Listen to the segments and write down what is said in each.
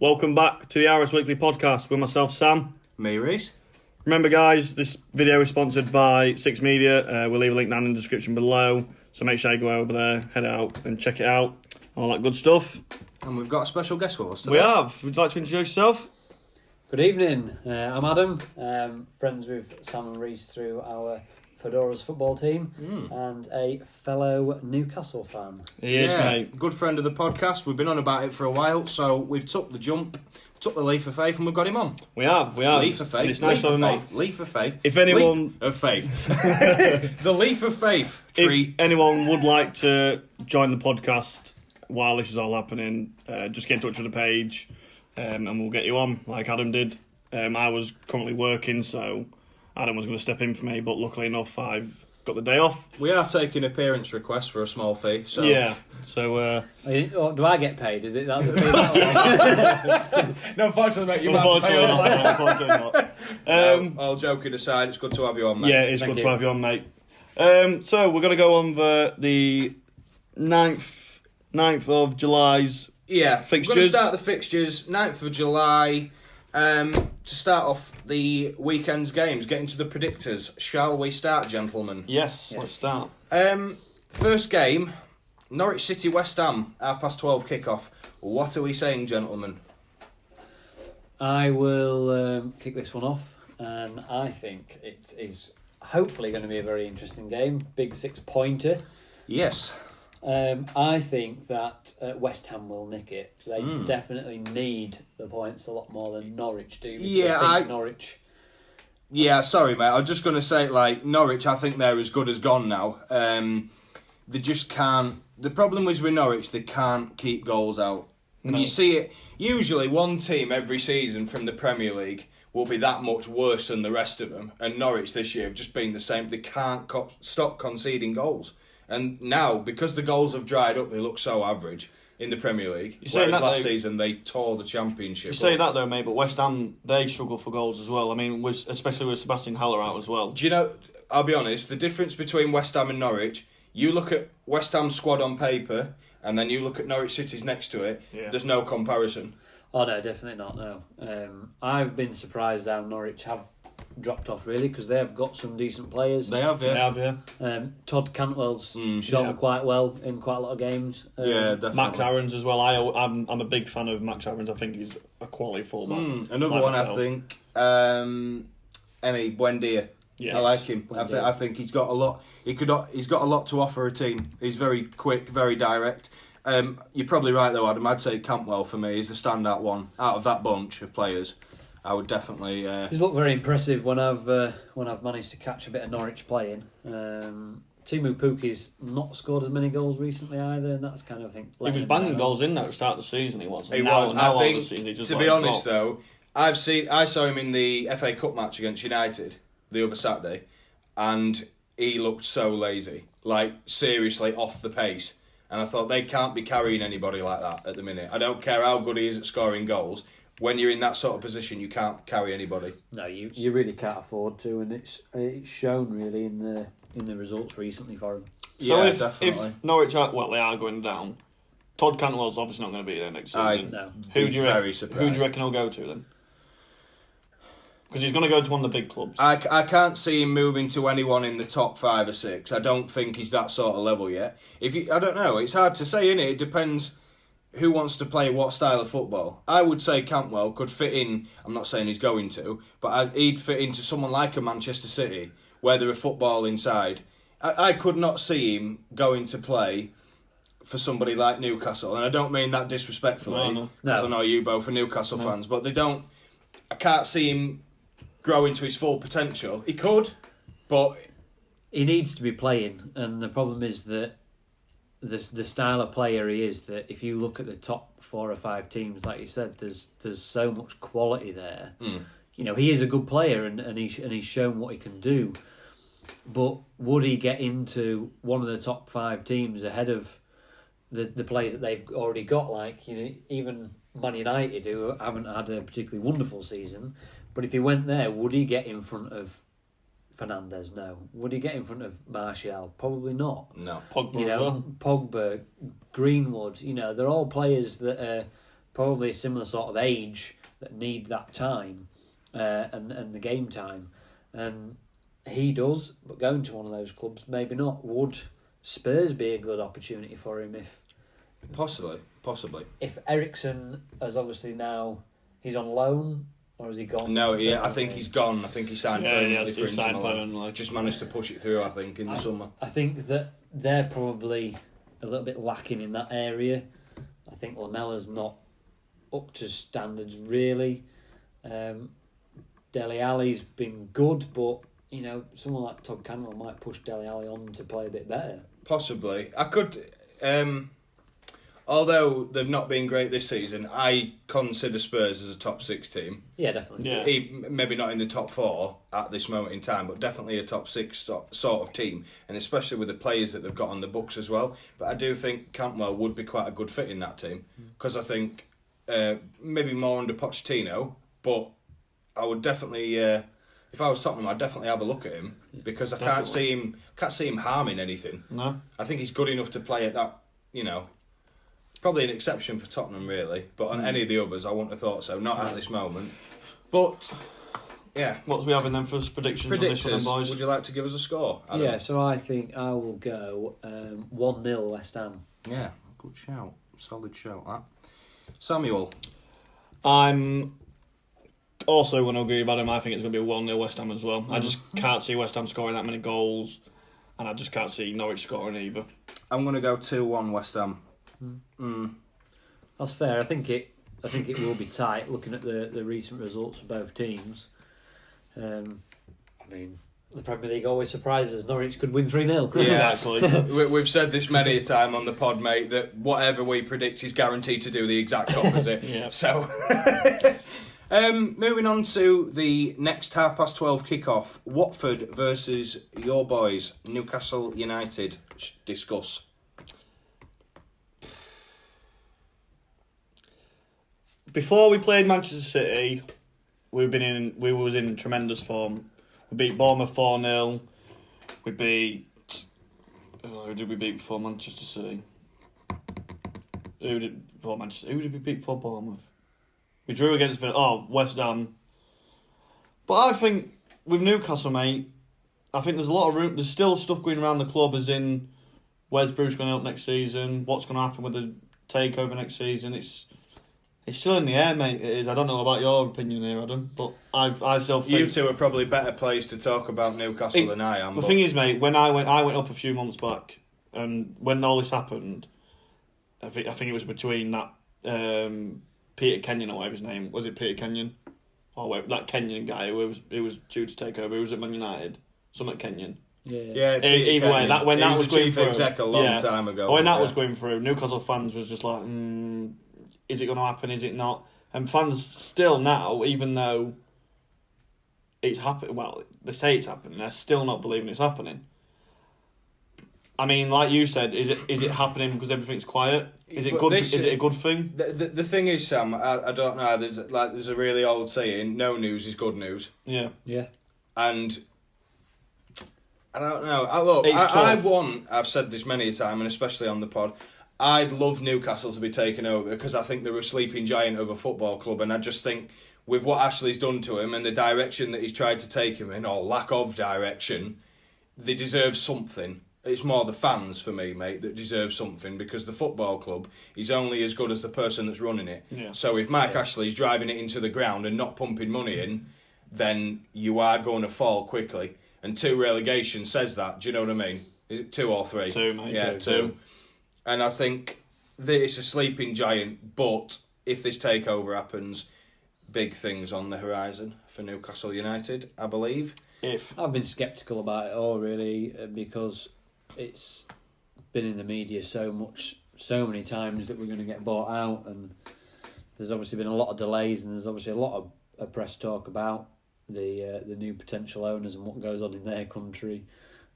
Welcome back to the RSweekly podcast with myself, Sam. Me, Rhys. Remember, guys, this video is sponsored by Six Media. We'll leave a link down in the description below, so make sure you go over there, head out and check it out. All that good stuff. And we've got a special guest with us today. We have. Would you like to introduce yourself? Good evening, I'm Adam, friends with Sam and Rhys through our TheRS football team and a fellow Newcastle fan. He is, mate. Good friend of the podcast. We've been on about it for a while, so we've took the jump, took the leap of faith, and we've got him on. We have. Leap of faith. And it's nice to have him on. Leap of faith. If anyone... Leap of faith. The leap of faith tree. If anyone would like to join the podcast while this is all happening, just get in touch with the page and we'll get you on, like Adam did. I was currently working, so Adam was going to step in for me, but luckily enough, I've got the day off. We are taking appearance requests for a small fee. So. Yeah, so... do I get paid? Is it that the fee? No, unfortunately, mate, you unfortunately might have to pay us. Unfortunately not. All joking aside, it's good to have you on, mate. Yeah, it's Thank good you. to have you on, mate. So we're going to go on the 9th of July's fixtures. We're going to start the fixtures, 9th of July. To start off the weekend's games, getting to the predictors. Shall we start, gentlemen? Yes, let's start. First game, Norwich City West Ham, 12:30 kickoff. What are we saying, gentlemen? I will kick this one off, and I think it is hopefully going to be a very interesting game. Big 6-pointer. Yes. I think that West Ham will nick it. They definitely need the points a lot more than Norwich do. Yeah, I think Norwich. Yeah, sorry, mate. I was just going to say, Norwich, I think they're as good as gone now. They just can't... The problem is with Norwich, they can't keep goals out. And you see it... Usually, one team every season from the Premier League will be that much worse than the rest of them. And Norwich this year have just been the same. They can't stop conceding goals. And now, because the goals have dried up, they look so average in the Premier League. Whereas last season, they tore the Championship. You say that though, mate, but West Ham, they struggle for goals as well. I mean, especially with Sebastian Haller out as well. Do you know, I'll be honest, the difference between West Ham and Norwich, you look at West Ham's squad on paper, and then you look at Norwich City's next to it, there's no comparison. Oh, no, definitely not, no. I've been surprised how Norwich have dropped off, really, because they have got some decent players. They have, yeah. Todd Cantwell's shown quite well in quite a lot of games. Yeah, definitely. Max Aarons as well. I'm a big fan of Max Aarons. I think he's a quality fullback. Another one, I think, Emi Buendia. Yes. I like him. I think he's got a lot. He's got a lot to offer a team. He's very quick, very direct. You're probably right though, Adam. I'd say Cantwell for me is the standout one out of that bunch of players. I would definitely. He's looked very impressive when I've managed to catch a bit of Norwich playing. Timu Puki's not scored as many goals recently either, and that's kind of, I think, He was banging goals in there at the start of the season. He was. He now, was. Now I think. the season, just to be honest, though, I saw him in the FA Cup match against United the other Saturday, and he looked so lazy, like seriously off the pace. And I thought they can't be carrying anybody like that at the minute. I don't care how good he is at scoring goals. When you're in that sort of position, you can't carry anybody. No, you really can't afford to, and it's shown really in the results recently for him. So Yeah, if definitely. Norwich are, they are going down, Todd Cantwell's obviously not going to be there next season. No. Who do you very surprised. Who do you reckon he'll go to then? Because he's going to go to one of the big clubs. I can't see him moving to anyone in the top 5 or 6. I don't think he's that sort of level yet. I don't know. It's hard to say, innit? It depends who wants to play what style of football. I would say Cantwell could fit in. I'm not saying he's going to, but he'd fit into someone like a Manchester City, where they're a football inside. I could not see him going to play for somebody like Newcastle, and I don't mean that disrespectfully, No. because I know you both are Newcastle fans, but they don't. I can't see him grow into his full potential. He could, but He needs to be playing, and the problem is that the style of player he is, that if you look at the top 4 or 5 teams, like you said, there's so much quality there. You know, he is a good player, and he's shown what he can do. But would he get into one of the top 5 teams ahead of the players that they've already got? Like, you know, even Man United, who haven't had a particularly wonderful season, but if he went there, would he get in front of Fernandes? No. Would he get in front of Martial? Probably not. no. Pogba You as know, well. Pogba, Greenwood, you know, they're all players that are probably a similar sort of age that need that time and the game time. And he does, but going to one of those clubs, maybe not. Would Spurs be a good opportunity for him if... Possibly. If Ericsson has obviously now... He's on loan, or has he gone? No, I think he's gone. I think he signed permanently for Inter Milan. Like, just managed to push it through, I think, in the summer. I think that they're probably a little bit lacking in that area. I think Lamella's not up to standards, really. Dele Alli's been good, but, you know, someone like Todd Cantwell might push Dele Alli on to play a bit better. Possibly. I could... although they've not been great this season, I consider Spurs as a top 6 team. Yeah, definitely. Yeah. Maybe not in the top 4 at this moment in time, but definitely a top 6 sort of team, and especially with the players that they've got on the books as well. But I do think Cantwell would be quite a good fit in that team, because I think maybe more under Pochettino, but I would definitely, if I was Tottenham, I'd definitely have a look at him, because I can't see him harming anything. No. I think he's good enough to play at that, you know. Probably an exception for Tottenham, really. But on any of the others, I wouldn't have thought so. Not at this moment. But, yeah. What do we have in them for predictions on this one, then, boys? Would you like to give us a score, Adam? Yeah, so I think I will go 1-0 West Ham. Yeah, good shout. Solid shout, that. Samuel. I'm also going to agree with Adam. I think it's going to be a 1-0 West Ham as well. I just can't see West Ham scoring that many goals, and I just can't see Norwich scoring either. I'm going to go 2-1 West Ham. That's fair. I think it will be tight. Looking at the recent results of both teams, I mean, the Premier League always surprises. Norwich could win 3-0. Yeah. Exactly. We've said this many a time on the pod, mate, that whatever we predict is guaranteed to do the exact opposite. Yeah. So, moving on to the next 12:30 kickoff, Watford versus your boys, Newcastle United. Discuss. Before we played Manchester City, we was in tremendous form. We beat Bournemouth 4-0. We beat... who did we beat before Manchester City? Who did we beat before Bournemouth? We drew against West Ham. But I think with Newcastle, mate, I think there's a lot of room. There's still stuff going around the club, as in where's Bruce going to help next season? What's going to happen with the takeover next season? It's still in the air, mate. It is. I don't know about your opinion here, Adam, but I still think... You two are probably better placed to talk about Newcastle than I am. The thing is, mate, when I went up a few months back, and when all this happened, I think it was between that Peter Kenyon, or whatever his name was. It Peter Kenyon? Or wait, that Kenyon guy who was due to take over. Who was at Man United? Something Kenyon. Yeah. Either way, when that was going through, exec a long time ago. When that was going through, Newcastle fans was just like, is it going to happen? Is it not? And fans still now, even though it's happening, well, they say it's happening, they're still not believing it's happening. I mean, like you said, is it happening because everything's quiet? Is it good? Is it a good thing? The thing is, Sam, I don't know. There's a really old saying: "No news is good news." Yeah. And I don't know. I've said this many a time, and especially on the pod. I'd love Newcastle to be taken over because I think they're a sleeping giant of a football club, and I just think with what Ashley's done to him and the direction that he's tried to take him in, or lack of direction, they deserve something. It's more the fans for me, mate, that deserve something, because the football club is only as good as the person that's running it. Yeah. So if Mike Ashley's driving it into the ground and not pumping money in, then you are going to fall quickly. And 2 relegation says that. Do you know what I mean? Is it 2 or 3? 2, mate. Yeah, 2. And I think that it's a sleeping giant, but if this takeover happens, big things on the horizon for Newcastle United, I believe. I've been sceptical about it all, really, because it's been in the media so many times that we're going to get bought out, and there's obviously been a lot of delays, and there's obviously a lot of press talk about the new potential owners and what goes on in their country.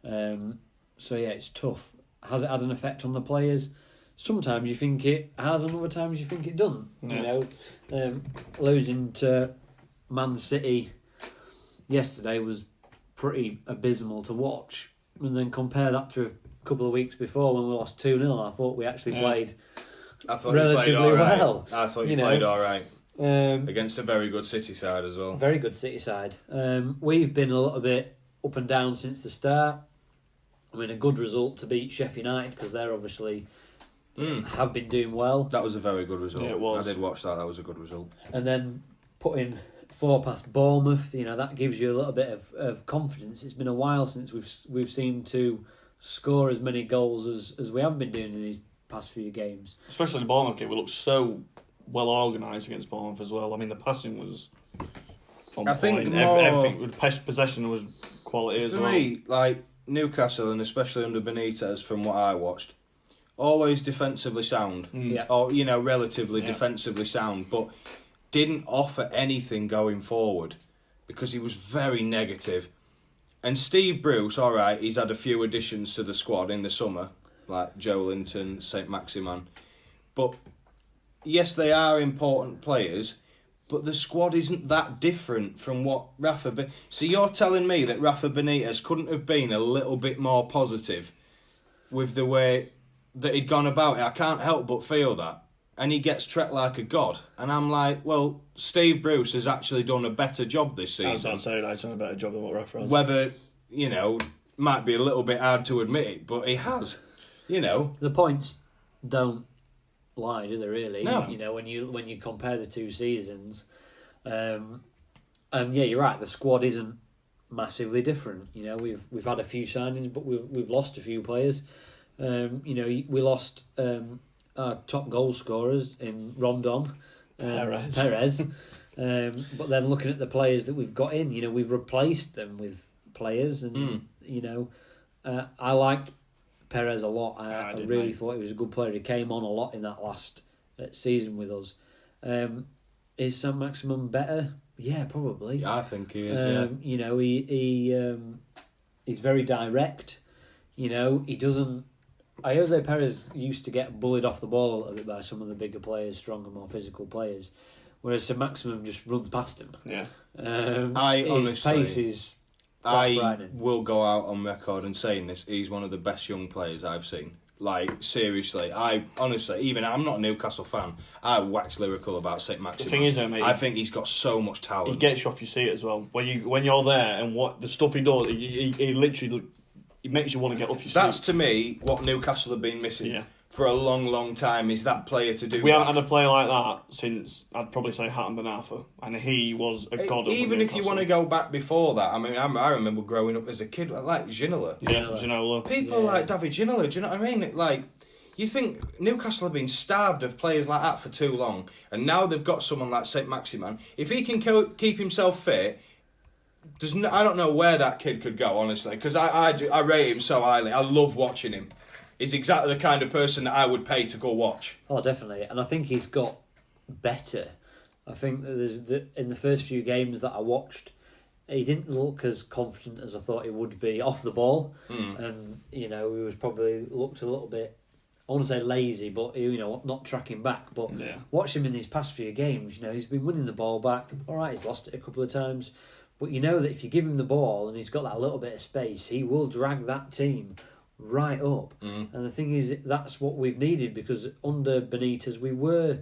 So yeah, it's tough. Has it had an effect on the players? Sometimes you think it has, and other times you think it doesn't. Yeah. You know, losing to Man City yesterday was pretty abysmal to watch, and then compare that to a couple of weeks before when we lost 2-0. I thought we actually played I thought relatively he played all right. well. I thought he played all right. Against a very good City side as well. Very good City side. We've been a little bit up and down since the start. I mean, a good result to beat Sheffield United because they're obviously have been doing well. That was a very good result. Yeah, it was. I did watch that. That was a good result. And then putting 4 past Bournemouth, that gives you a little bit of confidence. It's been a while since we've seemed to score as many goals as we have been doing in these past few games. Especially the Bournemouth game, we looked so well organised against Bournemouth as well. I mean, the passing was on I point. think Everything with possession was quality as well. For me, like Newcastle, and especially under Benitez, from what I watched, always defensively sound. Yeah. Or, relatively defensively sound, but didn't offer anything going forward because he was very negative. And Steve Bruce, all right, he's had a few additions to the squad in the summer, like Joe Linton, St. Maximan. But yes, they are important players, but the squad isn't that different from what Rafa... So you're telling me that Rafa Benitez couldn't have been a little bit more positive with the way that he'd gone about it? I can't help but feel that. And he gets treated like a god. And I'm like, well, Steve Bruce has actually done a better job this season. I was about to say, he's done a better job than what Rafa has. Whether, might be a little bit hard to admit it, but he has. The points don't lie, do they? Really? No. When you compare the two seasons, and yeah, you're right. The squad isn't massively different. We've had a few signings, but we've lost a few players. We lost our top goal scorers in Rondon, Perez. But then looking at the players that we've got in, we've replaced them with players, and I liked Perez a lot. I really thought he was a good player. He came on a lot in that last season with us. Is St. Maximin better? Yeah, probably. Yeah, I think he is. He's very direct. He doesn't. Jose Perez used to get bullied off the ball a little bit by some of the bigger players, stronger, more physical players, whereas St. Maximin just runs past him. Yeah. His pace is quite frightening. Will go out on record and saying this. He's one of the best young players I've seen. Like, seriously, I'm not a Newcastle fan. I wax lyrical about St. Maximin. The thing is, mate, I think he's got so much talent. He gets you off your seat as well. When you're there and what the stuff he does, he literally... It makes you want to get off your seat. That's, to me, what Newcastle have been missing for a long, long time, is that player to do We haven't had a player like that since, I'd probably say, Hatton Benafa. And he was a god of Even if you want to go back before that, I mean, I remember growing up as a kid, like Ginola. Yeah, Ginola. People like David Ginola, do you know what I mean? Like, you think Newcastle have been starved of players like that for too long, and now they've got someone like St. Maximin. If he can keep himself fit... I don't know where that kid could go, honestly, because I rate him so highly. I love watching him. He's exactly the kind of person that I would pay to go watch. Oh, definitely. And I think he's got better. I think that in the first few games that I watched, he didn't look as confident as I thought he would be off the ball. And, he was probably looked a little bit, I want to say lazy, but, not tracking back. But watch him in these past few games, he's been winning the ball back. All right, he's lost it a couple of times. But that if you give him the ball and he's got that little bit of space, he will drag that team right up. And the thing is, that's what we've needed, because under Benitez we were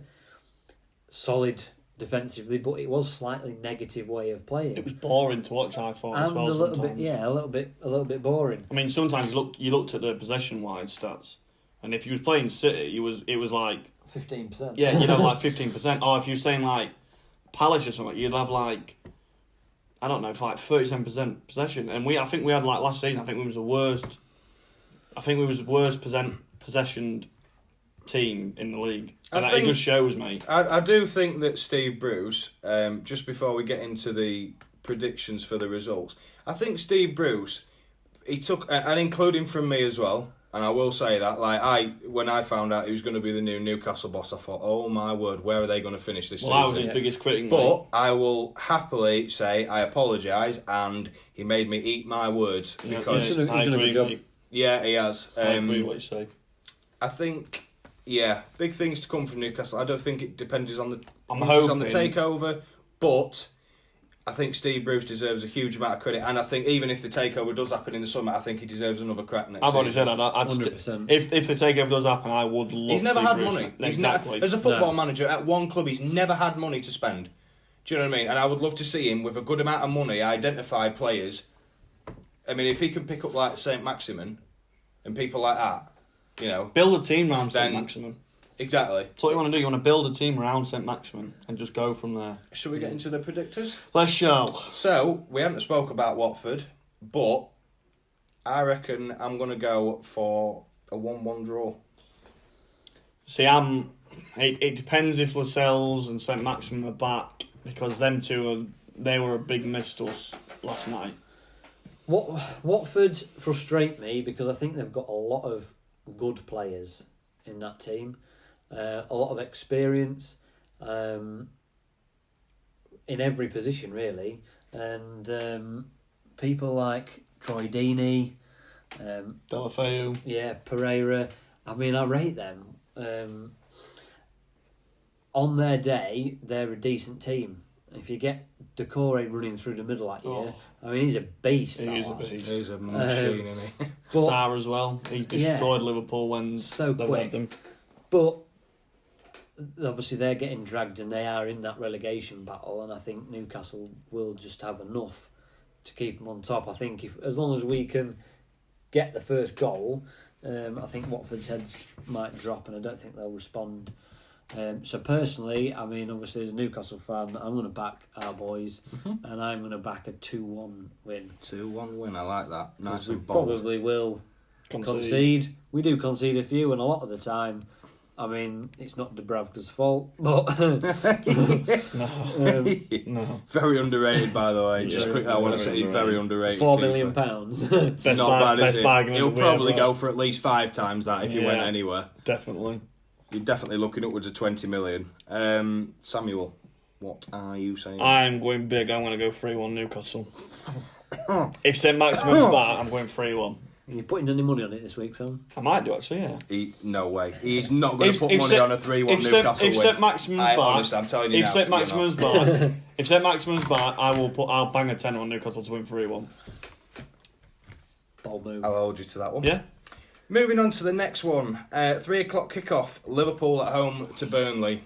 solid defensively, but it was slightly negative way of playing. It was boring to watch, I thought, as well, a little sometimes. bit, a little bit boring. I mean, sometimes you looked at the possession-wide stats, and if you was playing City, it was like 15%. Yeah, like 15%. Or if you were saying like Palace or something, you'd have like, I don't know, for like 37% possession. And I think we had like last season, I think we was the worst possessioned team in the league. And it just shows, mate. I do think that Steve Bruce, just before we get into the predictions for the results, I think Steve Bruce, he took, and including from me as well, and I will say that, when I found out he was going to be the new Newcastle boss, I thought, oh my word, where are they going to finish this season? Well, I was his biggest critic. But I will happily say I apologise, and he made me eat my words. Because he's done a good job. Yeah, he has. I agree with what you say. I think, big things to come from Newcastle. I don't think it depends on the I'm hoping on the takeover, but I think Steve Bruce deserves a huge amount of credit, and I think even if the takeover does happen in the summer, I think he deserves another crack next I've already season. said that. 100%. If the takeover does happen, I would love. He's never to see had Bruce money. Exactly. As a football manager at one club, he's never had money to spend. Do you know what I mean? And I would love to see him with a good amount of money identify players. I mean, if he can pick up like St. Maximin and people like that, you know, build a team around St. then- Maximin. exactly. That's what you want to do. You want to build a team around St. Maximin and just go from there. Should we get into the predictors? Let's show. So, we haven't spoke about Watford, but I reckon I'm going to go for a 1-1 draw. See, it depends if Lascelles and St. Maximin are back, because them two they were a big miss to us last night. Watford frustrate me because I think they've got a lot of good players in that team, a lot of experience in every position really, and people like Troy Deeney, Delafeu. yeah, Pereira. I mean, I rate them. On their day, they're a decent team. If you get Decore running through the middle that year, I mean, he's a beast. He that is a lad. beast. He's a machine, isn't he? But- Sarr as well. He destroyed Liverpool when So they quick. led them. But obviously they're getting dragged and they are in that relegation battle, and I think Newcastle will just have enough to keep them on top. I think if as long as we can get the first goal, I think Watford's heads might drop, and I don't think they'll respond. So personally, I mean, obviously as a Newcastle fan, I'm going to back our boys, and I'm going to back a 2-1 win. 2-1 win, I like that. Nice We and bold. probably will concede. We do concede a few, and a lot of the time, I mean, it's not Dubravka's fault, but No. Very underrated, by the way. Just Yeah, quickly, I want to say he's very underrated. £4 keeper. million. Best Not bad, is it? bargain He'll of the probably year, go for at least 5 times that if he went Yeah. anywhere. Definitely. You're definitely looking upwards of 20 million. Samuel, what are you saying? I'm going big. I'm going to go 3-1 Newcastle. If St. Maximin's back, I'm going 3-1. Are you putting any money on it this week, Sam? I might do, actually, yeah. No way. He's not going to put money on a 3-1 if Newcastle if win. St. Maximin's back, Honestly, I'm telling you if now, St. you're Maximin's not. back, if St. Maximin's back, I'll bang a 10 on Newcastle to win 3-1. Bold move. I'll hold you to that one. Yeah. Moving on to the next one. 3 o'clock kickoff. Liverpool at home to Burnley.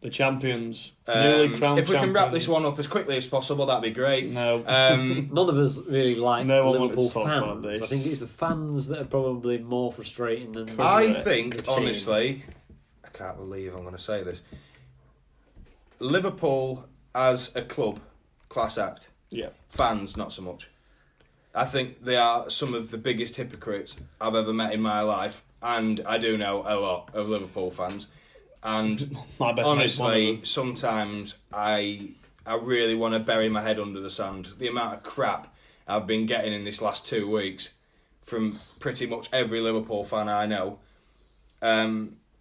The champions. Newly crowned If we can wrap this champions. one up as quickly as possible, that'd be great. No. None of us really like No one wanted Liverpool to talk fans. about this. I think it's the fans that are probably more frustrating than I the think, team. honestly, I can't believe I'm going to say this. Liverpool as a club, class act. Yeah. Fans, not so much. I think they are some of the biggest hypocrites I've ever met in my life, and I do know a lot of Liverpool fans. And My best mate's one of honestly, them. sometimes I really want to bury my head under the sand. The amount of crap I've been getting in this last 2 weeks from pretty much every Liverpool fan I know.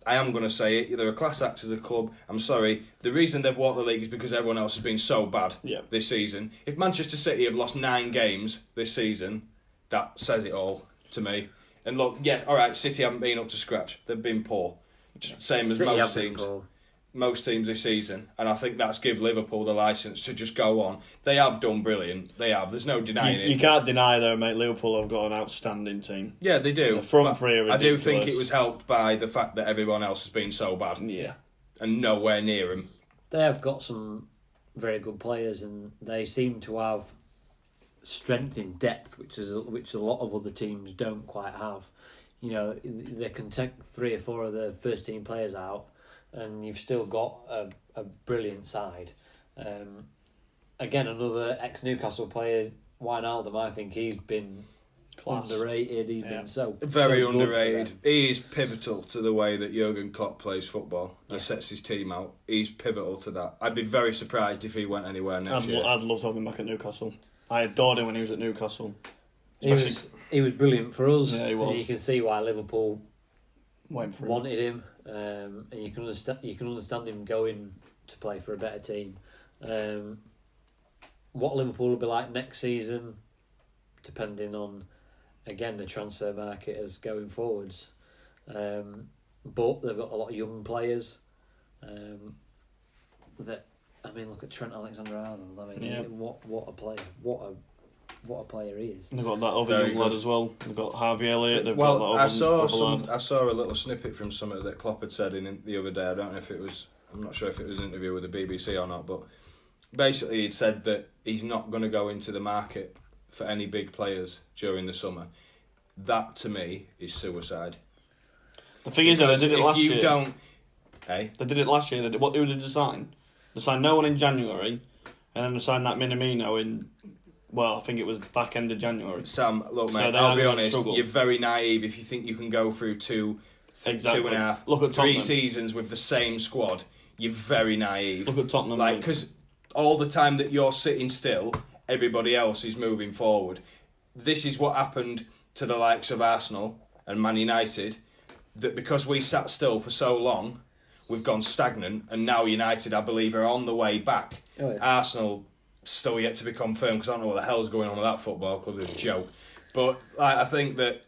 I am going to say it. They're a class act as a club. I'm sorry. The reason they've walked the league is because everyone else has been so bad this season. If Manchester City have lost 9 games this season, that says it all to me. And look, yeah, all right, City haven't been up to scratch. They've been poor. Same as City most have been teams. poor. Most teams this season. And I think that's give Liverpool the licence to just go on. They have done brilliant. They have. There's no denying it. You can't deny, though, mate, Liverpool have got an outstanding team. Yeah, they do. The front But three are I do think ridiculous. it was helped by the fact that everyone else has been so bad Yeah. and nowhere near them. They have got some very good players, and they seem to have strength in depth, which a lot of other teams don't quite have. You know, they can take 3 or 4 of the first team players out, and you've still got a brilliant side. Again, another ex-Newcastle player, Wijnaldum, I think he's been Class. underrated. He's been so Very so good for underrated. them. He is pivotal to the way that Jurgen Klopp plays football and sets his team out. He's pivotal to that. I'd be very surprised if he went anywhere next year. I'd love to have him back at Newcastle. I adored him when he was at Newcastle. He was brilliant for us. Yeah, he was. And you can see why Liverpool Went for him. wanted him, and you can understand him going to play for a better team. What Liverpool will be like next season, depending on again the transfer market as going forwards. But they've got a lot of young players that I mean, look at Trent Alexander-Arnold. I mean, Yeah. what a player! What a player he is. They've got that other Very young lad good. as well. They've got Harvey Elliott. They've got that other, I saw other lad. I saw a little snippet from something that Klopp had said in the other day. I don't know if it was. I'm not sure if it was an interview with the BBC or not, but basically he'd said that he's not going to go into the market for any big players during the summer. That to me is suicide. The thing is, though, they Because did it last if you year. don't, hey, They did it last year. Who did they sign? They signed no one in January, and then they signed that Minamino in. Well, I think it was back end of January. Sam, look, So mate, they I'll are be gonna honest. struggle. You're very naive if you think you can go through two and a half, Look at 3 Tottenham. seasons with the same squad. You're very naive. Look at Tottenham. Like, because all the time that you're sitting still, everybody else is moving forward. This is what happened to the likes of Arsenal and Man United, that because we sat still for so long, we've gone stagnant, and now United, I believe, are on the way back. Oh, yeah. Arsenal still yet to be confirmed, because I don't know what the hell's going on with that football club. It's a joke. But I think that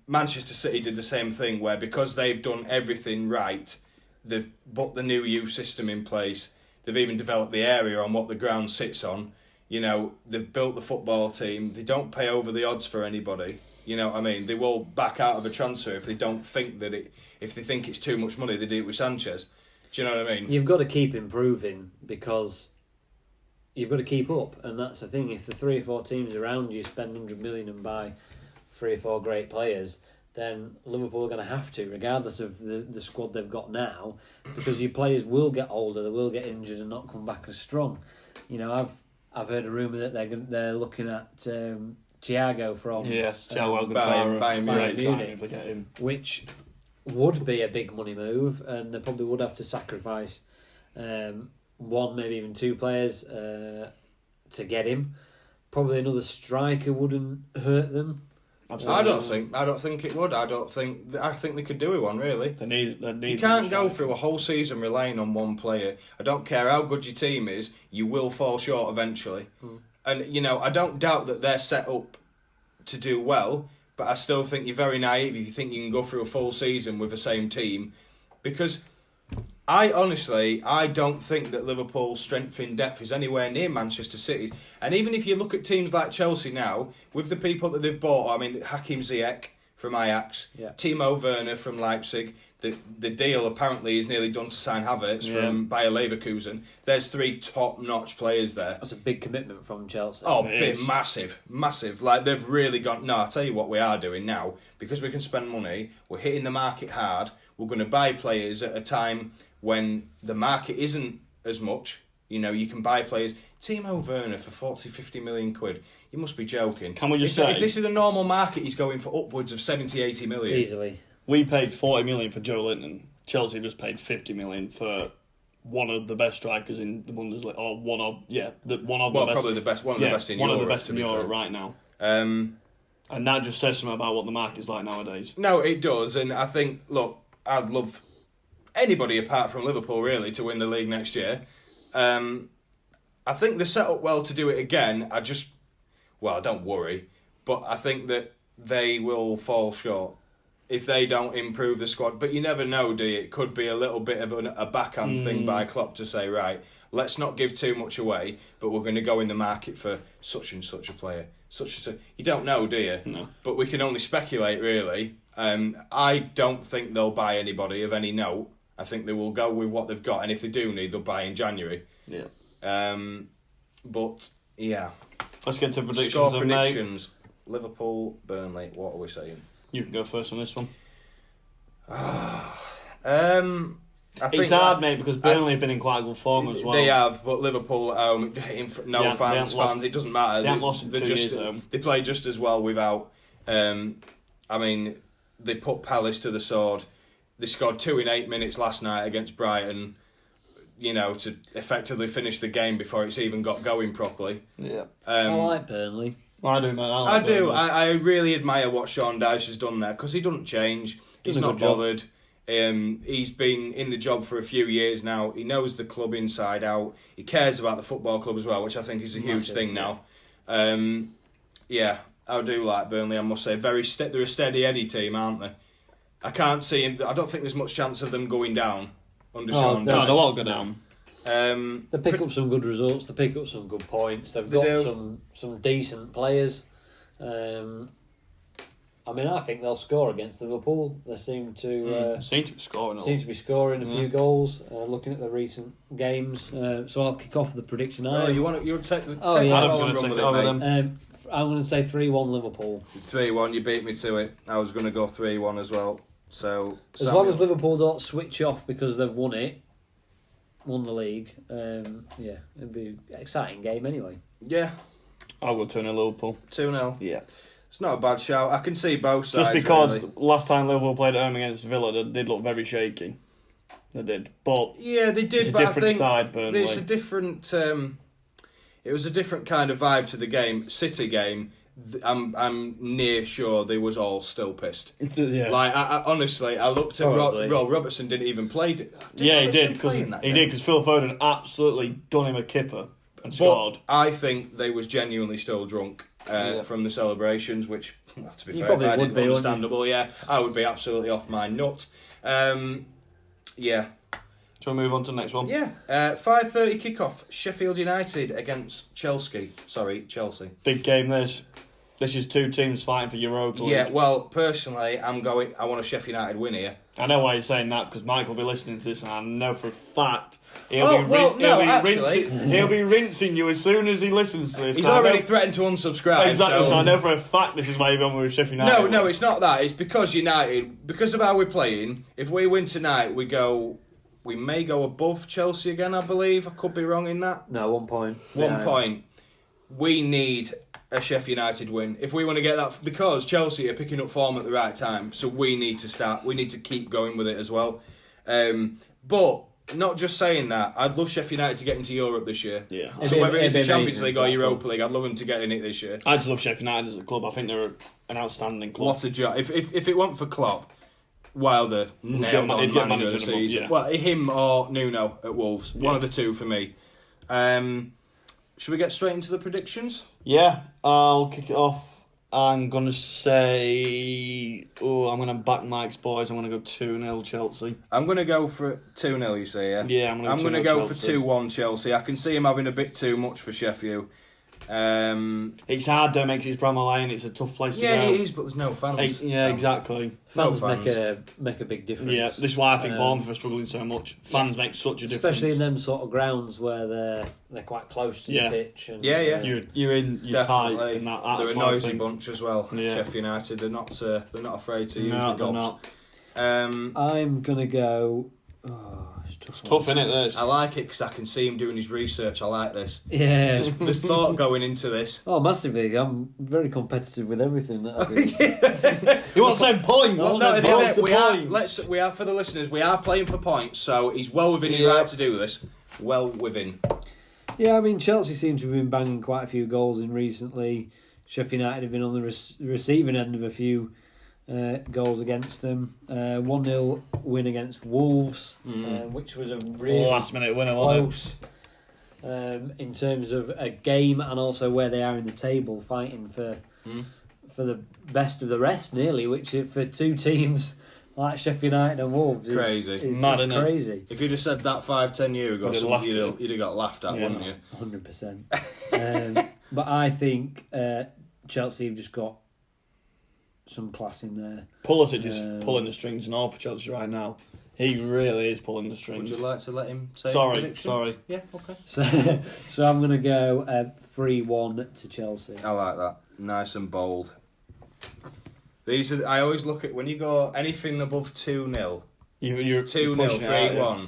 Manchester City did the same thing, where because they've done everything right, they've put the new youth system in place, they've even developed the area on what the ground sits on, you know, they've built the football team, they don't pay over the odds for anybody, you know what I mean? They will back out of a transfer if they don't think that if they think it's too much money. They did it with Sanchez. Do you know what I mean? You've got to keep improving because you've got to keep up, and that's the thing. If the 3 or 4 teams around you spend 100 million and buy 3 or 4 great players, then Liverpool are going to have to, regardless of the squad they've got now, because your players will get older, they will get injured and not come back as strong. You know, I've heard a rumour that they're looking at Thiago from Thiago Bayern Alcantara, Munich. which would be a big money move, and they probably would have to sacrifice 1, maybe even 2 players to get him. Probably another striker wouldn't hurt them. I don't think it would. I think they could do with one, really. They need You can't go through a whole season relying on one player. I don't care how good your team is, you will fall short eventually. And, you know, I don't doubt that they're set up to do well, but I still think you're very naive if you think you can go through a full season with the same team. Because I don't think that Liverpool's strength in depth is anywhere near Manchester City's. And even if you look at teams like Chelsea now, with the people that they've bought, I mean, Hakim Ziyech from Ajax, Timo Werner from Leipzig, the deal apparently is nearly done to sign Havertz from Bayer Leverkusen. There's 3 top-notch players there. That's a big commitment from Chelsea. Oh, massive. Like, they've really gone, no, I'll tell you what we are doing now. Because we can spend money, we're hitting the market hard, we're going to buy players at a time when the market isn't as much. You know, you can buy players. Timo Werner for 40, 50 million quid. You must be joking. Can we just say... If this is a normal market, he's going for upwards of 70, 80 million. Easily. We paid 40 million for Joe Linton. Chelsea just paid 50 million for one of the best strikers in the Bundesliga, or one of the best. Probably the best. One of the best in Europe. One of the best in Europe right now. And that just says something about what the market's like nowadays. No, it does, and I think, look, I'd love anybody apart from Liverpool really to win the league next year. I think they're set up well to do it again. I don't worry, but I think that they will fall short if they don't improve the squad. But you never know, do you? It could be a little bit of a backhand thing by Klopp to say, right, let's not give too much away, but we're going to go in the market for such and such a player. You don't know, do you? No. But we can only speculate, really. I don't think they'll buy anybody of any note. I think they will go with what they've got, and if they do need, they'll buy in January. Yeah. But, yeah. Let's get to predictions. Score predictions. Liverpool, Burnley, what are we saying? You can go first on this one. It's hard, mate, because Burnley have been in quite good form as well. They have, but Liverpool at home, fans, it doesn't matter. They haven't lost in 2 years, though. They play just as well without... they put Palace to the sword. They scored 2 in 8 minutes last night against Brighton, you know, to effectively finish the game before it's even got going properly. Yeah. I like Burnley. I do, mate. I do. I really admire what Sean Dyche has done there, because he doesn't change. He's not bothered. He's been in the job for a few years now. He knows the club inside out. He cares about the football club as well, which I think is a huge thing now. Yeah, I do like Burnley, I must say. They're a steady Eddie team, aren't they? I can't see him. I don't think there's much chance of them going down under Sean Dyche. No, they won't go down. They pick up some good results. They pick up some good points. They've got some decent players. I mean, I think they'll score against Liverpool. They seem to be scoring a few goals. Looking at the recent games, so I'll kick off the prediction. You'll take the Adam's going to take it over them. I'm going to say 3-1 Liverpool. 3-1. You beat me to it. I was going to go 3-1 as well. So as long as Liverpool don't switch off because they've won the league, it'd be an exciting game anyway. Yeah, I'll go 2-0 Liverpool. 2-0. Yeah. It's not a bad shout. I can see both sides. Just because really. last time Liverpool played at home against Villa, they did look very shaky. They did, but yeah, they did. It's a but different I think side, Burnley. It's a different. It was a different kind of vibe to the game. City game. I'm near sure they was all still pissed. Yeah. Like I honestly, I looked at Robertson didn't even play. Yeah, he did because Phil Foden absolutely done him a kipper and scored. I think they was genuinely still drunk. From the celebrations, which, to be fair, I didn't understandable. Yeah, I would be absolutely off my nut. Yeah. Shall we move on to the next one? Yeah. 5:30 kickoff. Sheffield United against Chelsea. Big game. This is two teams fighting for Europa League. Yeah. Well, personally, I want a Sheffield United win here. I know why you're saying that because Mike will be listening to this, and I know for a fact He'll be rinsing you as soon as he listens to this. He's already threatened to unsubscribe. Exactly, so I know for a fact this is why you're going with Sheffield United. No, it's not that. It's because United, because of how we're playing, if we win tonight, we may go above Chelsea again, I believe. I could be wrong in that. No, 1 point. 1 point. We need a Sheffield United win if we want to get that, because Chelsea are picking up form at the right time, so we need to keep going with it as well. But not just saying that, I'd love Sheffield United to get into Europe this year. Yeah. So whether it's the Champions League or Europa League, I'd love them to get in it this year. I just love Sheffield United as a club. I think they're an outstanding club. What a job! If it weren't for Klopp, Wilder nailed on manager of the season. Yeah. Well, him or Nuno at Wolves, one of the two for me. Should we get straight into the predictions? Yeah, I'll kick it off. I'm going to say... I'm going to back Mike's boys. I'm going to go 2-0 Chelsea. I'm going to go for 2-0, you say, yeah? Yeah, I'm going to go for 2-1 Chelsea. I can see him having a bit too much for Sheffield. It's hard though, makes his Bramall Lane. It's a tough place to go. Yeah, it is, but there's no fans. Exactly. Fans make a big difference. Yeah, this is why I think Bournemouth are struggling so much. Fans make such a difference, especially in them sort of grounds where they're quite close to the pitch. And, you're tight in that. They're a noisy bunch as well. Yeah. Sheffield United, they're not afraid to use the gobs. I'm gonna go. It's tough, isn't it? This. I like it because I can see him doing his research. I like this. Yeah, there's thought going into this. Oh, massively! I'm very competitive with everything that I do. You want the same point? We are for the listeners. We are playing for points, so he's well within his right to do this. Well within. Yeah, I mean Chelsea seem to have been banging quite a few goals in recently. Sheffield United have been on the receiving end of a few goals against them. 1-0 win against Wolves, which was a really last minute winner, close in terms of a game and also where they are in the table, fighting for the best of the rest, nearly. Which for two teams like Sheffield United and Wolves, is mad, is crazy. If you'd have said that 5-10 years ago, you'd have got laughed at, wouldn't you? 100%. But I think Chelsea have just got some class in there. Pulisic is pulling the strings and all for Chelsea right now. He really is pulling the strings. Would you like to let him say Sorry. Yeah, okay. So I'm going to go 3-1 to Chelsea. I like that. Nice and bold. I always look at, when you go anything above 2-0, you're 2-0, 3-1.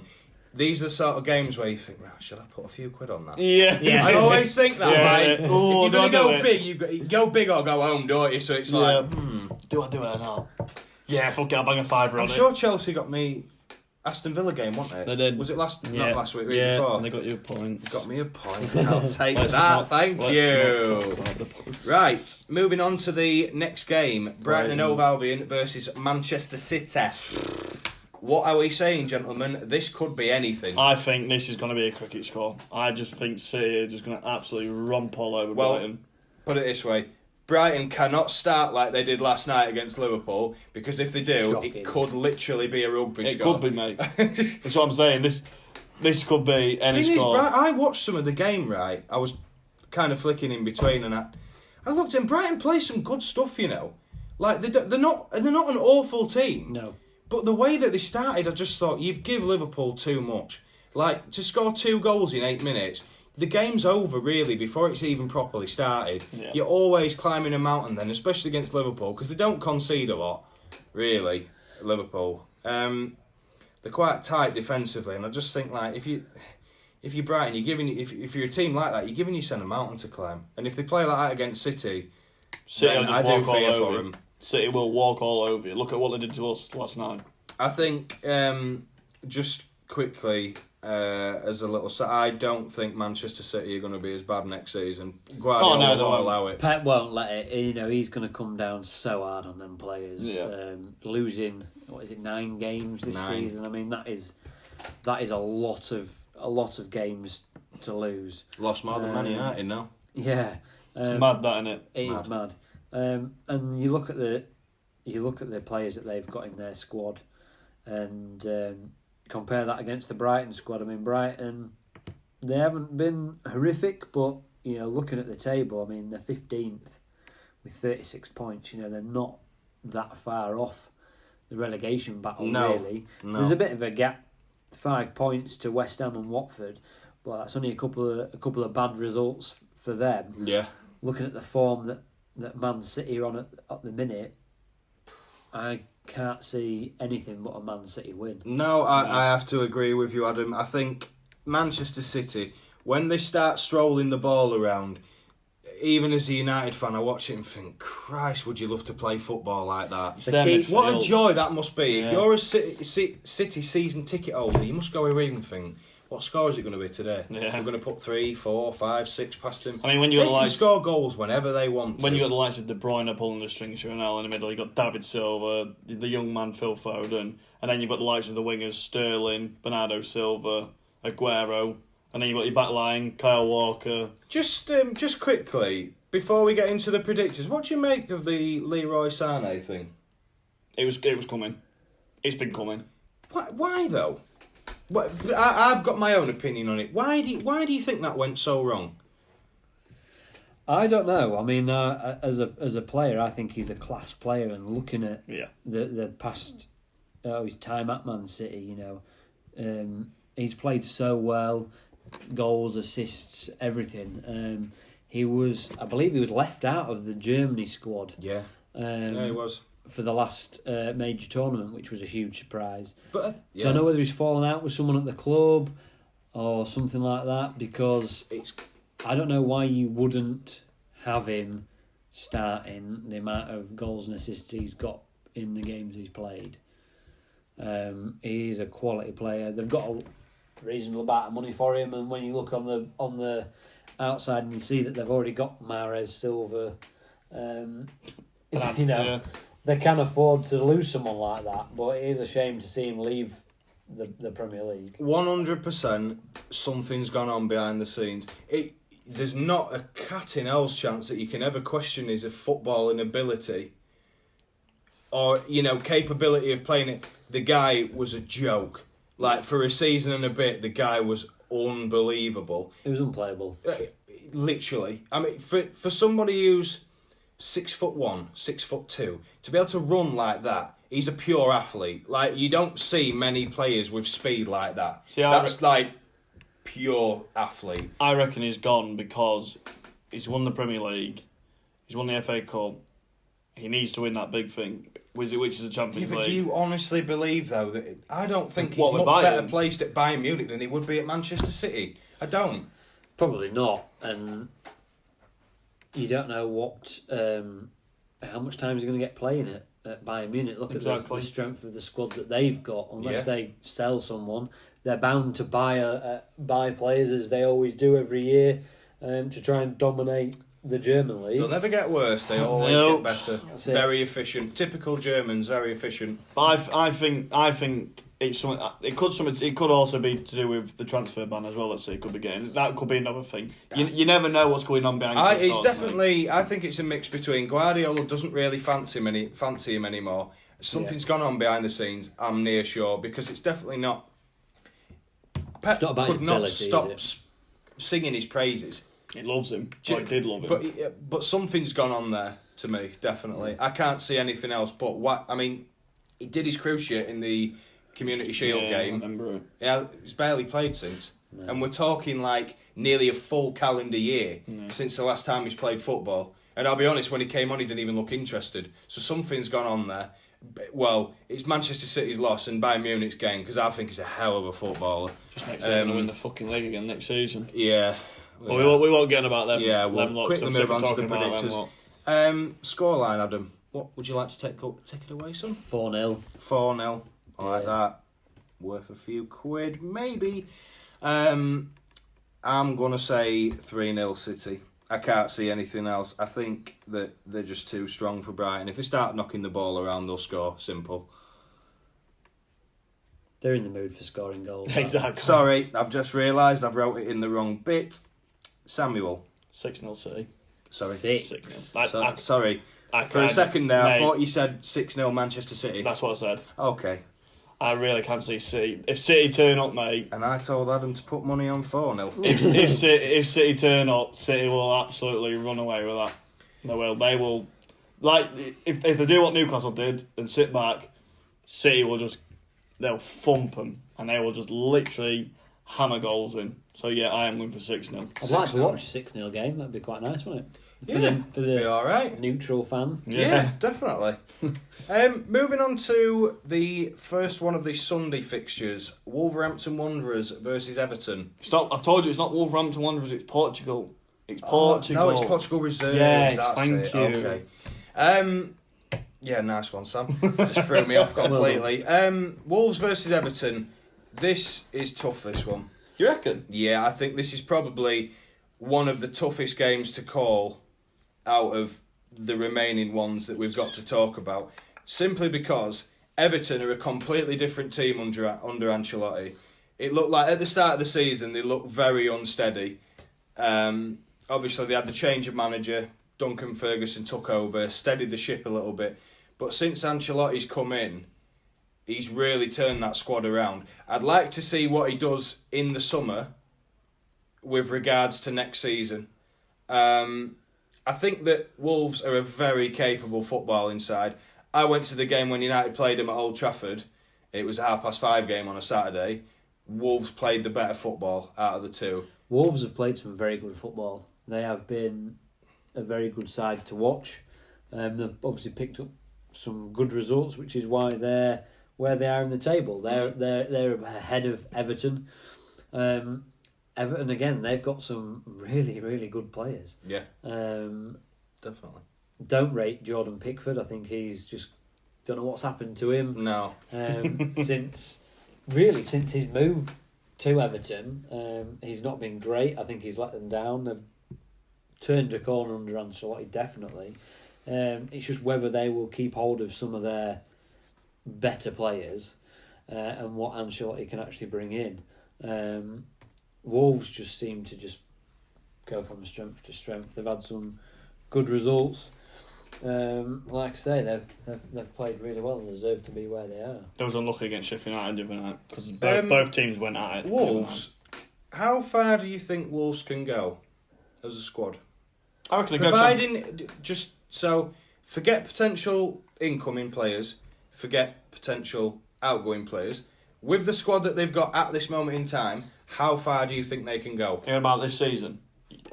These are the sort of games where you think, right, should I put a few quid on that? Yeah. I always think that. If you're going to go big, you go big or go home, don't you? So it's like, do I do it or not? Yeah, fuck it, I'll bang a fiver on it. I'm sure Chelsea got me Aston Villa game, wasn't it? They did. Was it not last week, week before? And they got you a point. Got me a point. I'll take that, thank you. Right, moving on to the next game. Brighton and Hove Albion versus Manchester City. What are we saying, gentlemen? This could be anything. I think this is going to be a cricket score. I just think City are just going to absolutely romp all over Brighton. Put it this way. Brighton cannot start like they did last night against Liverpool, because if they do, it could literally be a rugby score. It could be, mate. That's what I'm saying. This could be any Thing is, score. I watched some of the game, right? I was kind of flicking in between, and I looked, and Brighton play some good stuff, you know. Like they're not an awful team. No. But the way that they started, I just thought you've give Liverpool too much. Like to score 2 goals in 8 minutes, the game's over really before it's even properly started. Yeah. You're always climbing a mountain then, especially against Liverpool, because they don't concede a lot, really. Liverpool, they're quite tight defensively, and I just think like if you're Brighton, if you're a team like that, you're giving yourself a mountain to climb. And if they play like that against City, then I do fear for them. City will walk all over you. Look at what they did to us last night. I think just quickly. As a little, I don't think Manchester City are going to be as bad next season. Guardiola won't allow it. Pep won't let it. You know, he's going to come down so hard on them players. Yeah. Losing 9 games this season. I mean, that is a lot of games to lose. Lost more than Man United now. Yeah, it's mad, that, isn't it? It is mad. And you look at the players that they've got in their squad, and. Compare that against the Brighton squad. I mean, Brighton, they haven't been horrific, but, you know, looking at the table, I mean, they're 15th with 36 points. You know, they're not that far off the relegation battle, really. No. There's a bit of a gap, 5 points to West Ham and Watford, but that's only a couple of bad results for them. Yeah. Looking at the form that Man City are on at the minute, I can't see anything but a Man City win. No, I have to agree with you, Adam. I think Manchester City, when they start strolling the ball around, even as a United fan, I watch it and think, Christ, would you love to play football like that? What a joy that must be. If you're a City season ticket holder, you must go away and think, what score is it going to be today? Yeah. We're going to put 3, 4, 5, 6 past him. I mean, when they can score goals whenever they want. When you got the likes of De Bruyne pulling the strings through an L in the middle, you got David Silva, the young man Phil Foden, and then you've got the likes of the wingers Sterling, Bernardo Silva, Aguero, and then you've got your back line Kyle Walker. Just quickly before we get into the predictors, what do you make of the Leroy Sané thing? It was coming. It's been coming. Why though? I've got my own opinion on it. Why do you think that went so wrong? I don't know. I mean, as a player, I think he's a class player. And looking at the past his time at Man City, you know, he's played so well, goals, assists, everything. I believe he was left out of the Germany squad. Yeah, yeah, he was. For the last major tournament, which was a huge surprise. But Don't know whether he's fallen out with someone at the club or something like that, because I don't know why you wouldn't have him starting the amount of goals and assists he's got in the games he's played. He's a quality player. They've got a reasonable amount of money for him, and when you look on the outside and you see that they've already got Mahrez, Silva, you know. Yeah. They can afford to lose someone like that, but it is a shame to see him leave the Premier League. 100% something's gone on behind the scenes. There's not a cat in hell's chance that you can ever question his footballing ability or, you know, capability of playing it. The guy was a joke. Like, for a season and a bit, the guy was unbelievable. It was unplayable. Literally. I mean, for somebody who's 6'1", 6'2", to be able to run like that, he's a pure athlete. Like, you don't see many players with speed like that. That's like pure athlete. I reckon he's gone because he's won the Premier League, he's won the FA Cup. He needs to win that big thing, which is a Champions League. Do you honestly believe though that I don't think he's much better placed at Bayern Munich than he would be at Manchester City? I don't. Probably not, and you don't know what how much time he's going to get playing at Bayern Munich. Look at the strength of the squad that they've got. Unless they sell someone, they're bound to buy players, as they always do every year, to try and dominate the German league. They'll never get worse. They always get better. Very efficient. Typical Germans. Very efficient. But I think it's something. It could also be to do with the transfer ban as well. Let's say it could be getting. That could be another thing. You never know what's going on behind. It's definitely. I think it's a mix between Guardiola doesn't really fancy him anymore. Something's gone on behind the scenes. I'm near sure, because it's definitely not. Pep not about could his not ability, stop is it? singing his praises. He loves him. He did love him. But something's gone on there to me, definitely. I can't see anything else. But what I mean, he did his cruciate in the Community Shield game. I remember it. Yeah, he's barely played since, and we're talking like nearly a full calendar year since the last time he's played football. And I'll be honest, when he came on, he didn't even look interested. So something's gone on there. Well, it's Manchester City's loss and Bayern Munich's game because I think he's a hell of a footballer. Just makes sense to win the fucking league again next season. Yeah. Well, we won't get about them. Yeah, we'll them lots. quickly move on to the predictors. Scoreline, Adam. What would you like to take it away, son? 4-0. 4-0. I like that. Worth a few quid, maybe. I'm going to say 3-0 City. I can't see anything else. I think that they're just too strong for Brighton. If they start knocking the ball around, they'll score. Simple. They're in the mood for scoring goals. Exactly. Sorry, I've just realised I've wrote it in the wrong bit. Samuel. 6-0 City. Sorry. 6. Sorry. For a second there, I thought you said 6-0 Manchester City. That's what I said. Okay. I really can't see City. If City turn up, mate... And I told Adam to put money on 4-0. if City turn up, City will absolutely run away with that. They will. They will... Like, if they do what Newcastle did and sit back, City will just... They'll thump them. And they will just literally hammer goals in. So, yeah, I am going for 6-0. I'd like to watch a 6-0 game. That'd be quite nice, wouldn't it? For the be all right. neutral fan. Yeah, definitely. Moving on to the first one of the Sunday fixtures, Wolverhampton Wanderers versus Everton. I've told you, it's not Wolverhampton Wanderers, it's Portugal. It's Portugal. No, it's Portugal Reserves. Yes, that's thank it. you. Okay. Yeah, nice one, Sam. Just threw me off completely. Wolves versus Everton. This is tough, this one. You reckon? Yeah, I think this is probably one of the toughest games to call out of the remaining ones that we've got to talk about, simply because Everton are a completely different team under Ancelotti. It looked like at the start of the season they looked very unsteady. Obviously they had the change of manager, Duncan Ferguson took over, steadied the ship a little bit, but since Ancelotti's come in, he's really turned that squad around. I'd like to see what he does in the summer with regards to next season. I think that Wolves are a very capable footballing side. I went to the game when United played them at Old Trafford. It was a 5:30 game on a Saturday. Wolves played the better football out of the two. Wolves have played some very good football. They have been a very good side to watch. They've obviously picked up some good results, which is why they're where they are in the table. They're ahead of Everton. Everton, again, they've got some really, really good players. Yeah, definitely. Don't rate Jordan Pickford. I think he's just... Don't know what's happened to him. No. Since his move to Everton, he's not been great. I think he's let them down. They've turned a corner under Ancelotti, definitely. It's just whether they will keep hold of some of their better players and what Ancelotti can actually bring in. Wolves just seem to just go from strength to strength. They've had some good results. Like I say, they've played really well and deserve to be where they are. They was unlucky against Sheffield United the other night because both teams went at it. Wolves, how far do you think Wolves can go as a squad? I reckon just so forget potential incoming players, forget potential outgoing players. With the squad that they've got at this moment in time, how far do you think they can go? Hear about this season?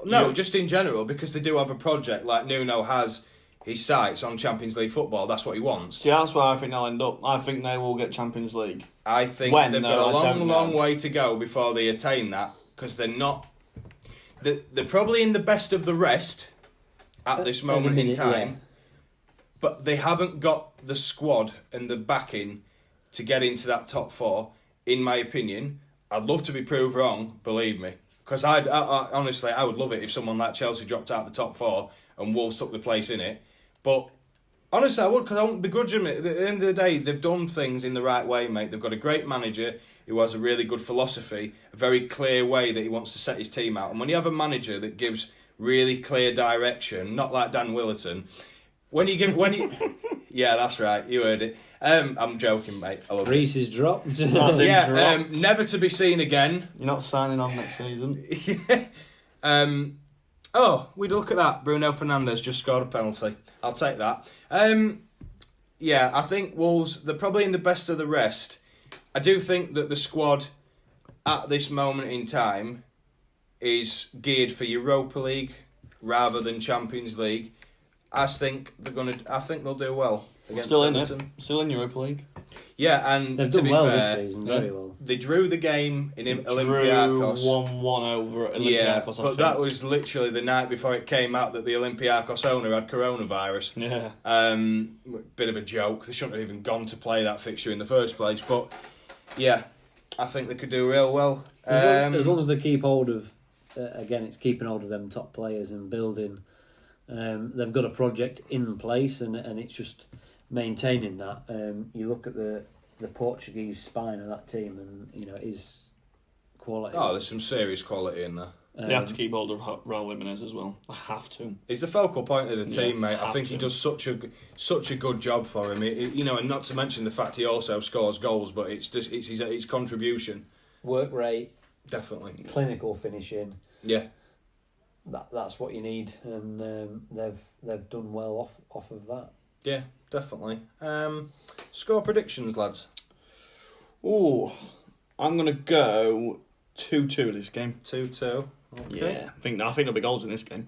No, just in general, because they do have a project like Nuno has his sights on Champions League football. That's what he wants. See, that's where I think they'll end up. I think they will get Champions League. I think they've got a long way to go before they attain that, because they're not... They're probably in the best of the rest at this moment in time, but they haven't got the squad and the backing to get into that top four, in my opinion. I'd love to be proved wrong, believe me. Because I honestly, I would love it if someone like Chelsea dropped out the top four and Wolves took the place in it. But honestly, I would, because I won't begrudge them. At the end of the day, they've done things in the right way, mate. They've got a great manager who has a really good philosophy, a very clear way that he wants to set his team out. And when you have a manager that gives really clear direction, not like Dan Willerton, when you Yeah, that's right. You heard it. I'm joking, mate. I love Rhys is dropped. That's him dropped. never to be seen again. You're not signing on next season. We'd look at that. Bruno Fernandes just scored a penalty. I'll take that. I think Wolves, they're probably in the best of the rest. I do think that the squad at this moment in time is geared for Europa League rather than Champions League. I think they'll do well against Everton. Still in Europa League. Yeah, and they've to done be well fair, this season, very well. they drew the game in Olympiacos. Olympiacos. 1-1 over at Olympiacos. But that was literally the night before it came out that the Olympiacos owner had coronavirus. Yeah. Bit of a joke. They shouldn't have even gone to play that fixture in the first place. But yeah, I think they could do real well. As long as they keep hold of, again, it's keeping hold of them top players and building. They've got a project in place, and it's just maintaining that. You look at the Portuguese spine of that team, and it is quality. Oh, there's some serious quality in there. They have to keep hold of Raul Jimenez as well. I have to. He's the focal point of the team, mate. I think to. he does such a good job for him. And not to mention the fact he also scores goals, but it's his contribution. Work rate, definitely. Clinical finishing. Yeah. That's what you need, and they've done well off of that. Yeah, definitely. Score predictions, lads. Oh, I'm gonna go 2-2 this game. 2-2. Okay. Yeah, I think there'll be goals in this game.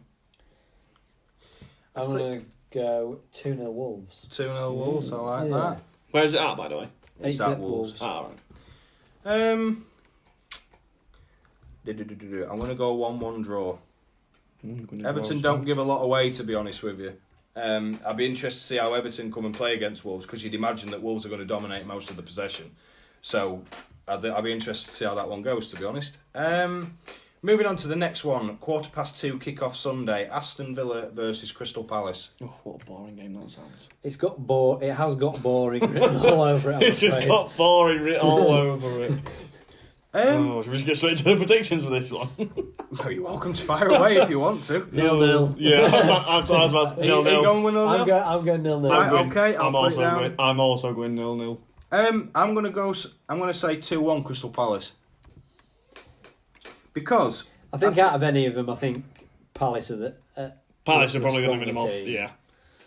I'm gonna go 2-0 Wolves. 2-0 Wolves. I like that. Where's it at, by the way? It's at Wolves. Ah, right. I'm gonna go 1-1 draw. Everton don't give a lot away, to be honest with you. I'd be interested to see how Everton come and play against Wolves, because you'd imagine that Wolves are going to dominate most of the possession. So I'd be interested to see how that one goes, to be honest. Moving on to the next one, 2:15 kick-off Sunday, Aston Villa versus Crystal Palace. Oh, what a boring game that sounds. It has got boring written all over it. It's just got boring written all over it. Should we just get straight to the predictions for this one? No, you're welcome to fire away if you want to. 0-0. Yeah, that's what I was about to say. 0-0. Are you going with 0-0? I'm going 0-0. Right, okay, I'm also going 0-0. I'm going to say 2-1 Crystal Palace. Because I think out of any of them, I think Palace are the Palace are probably going to win them off. Yeah.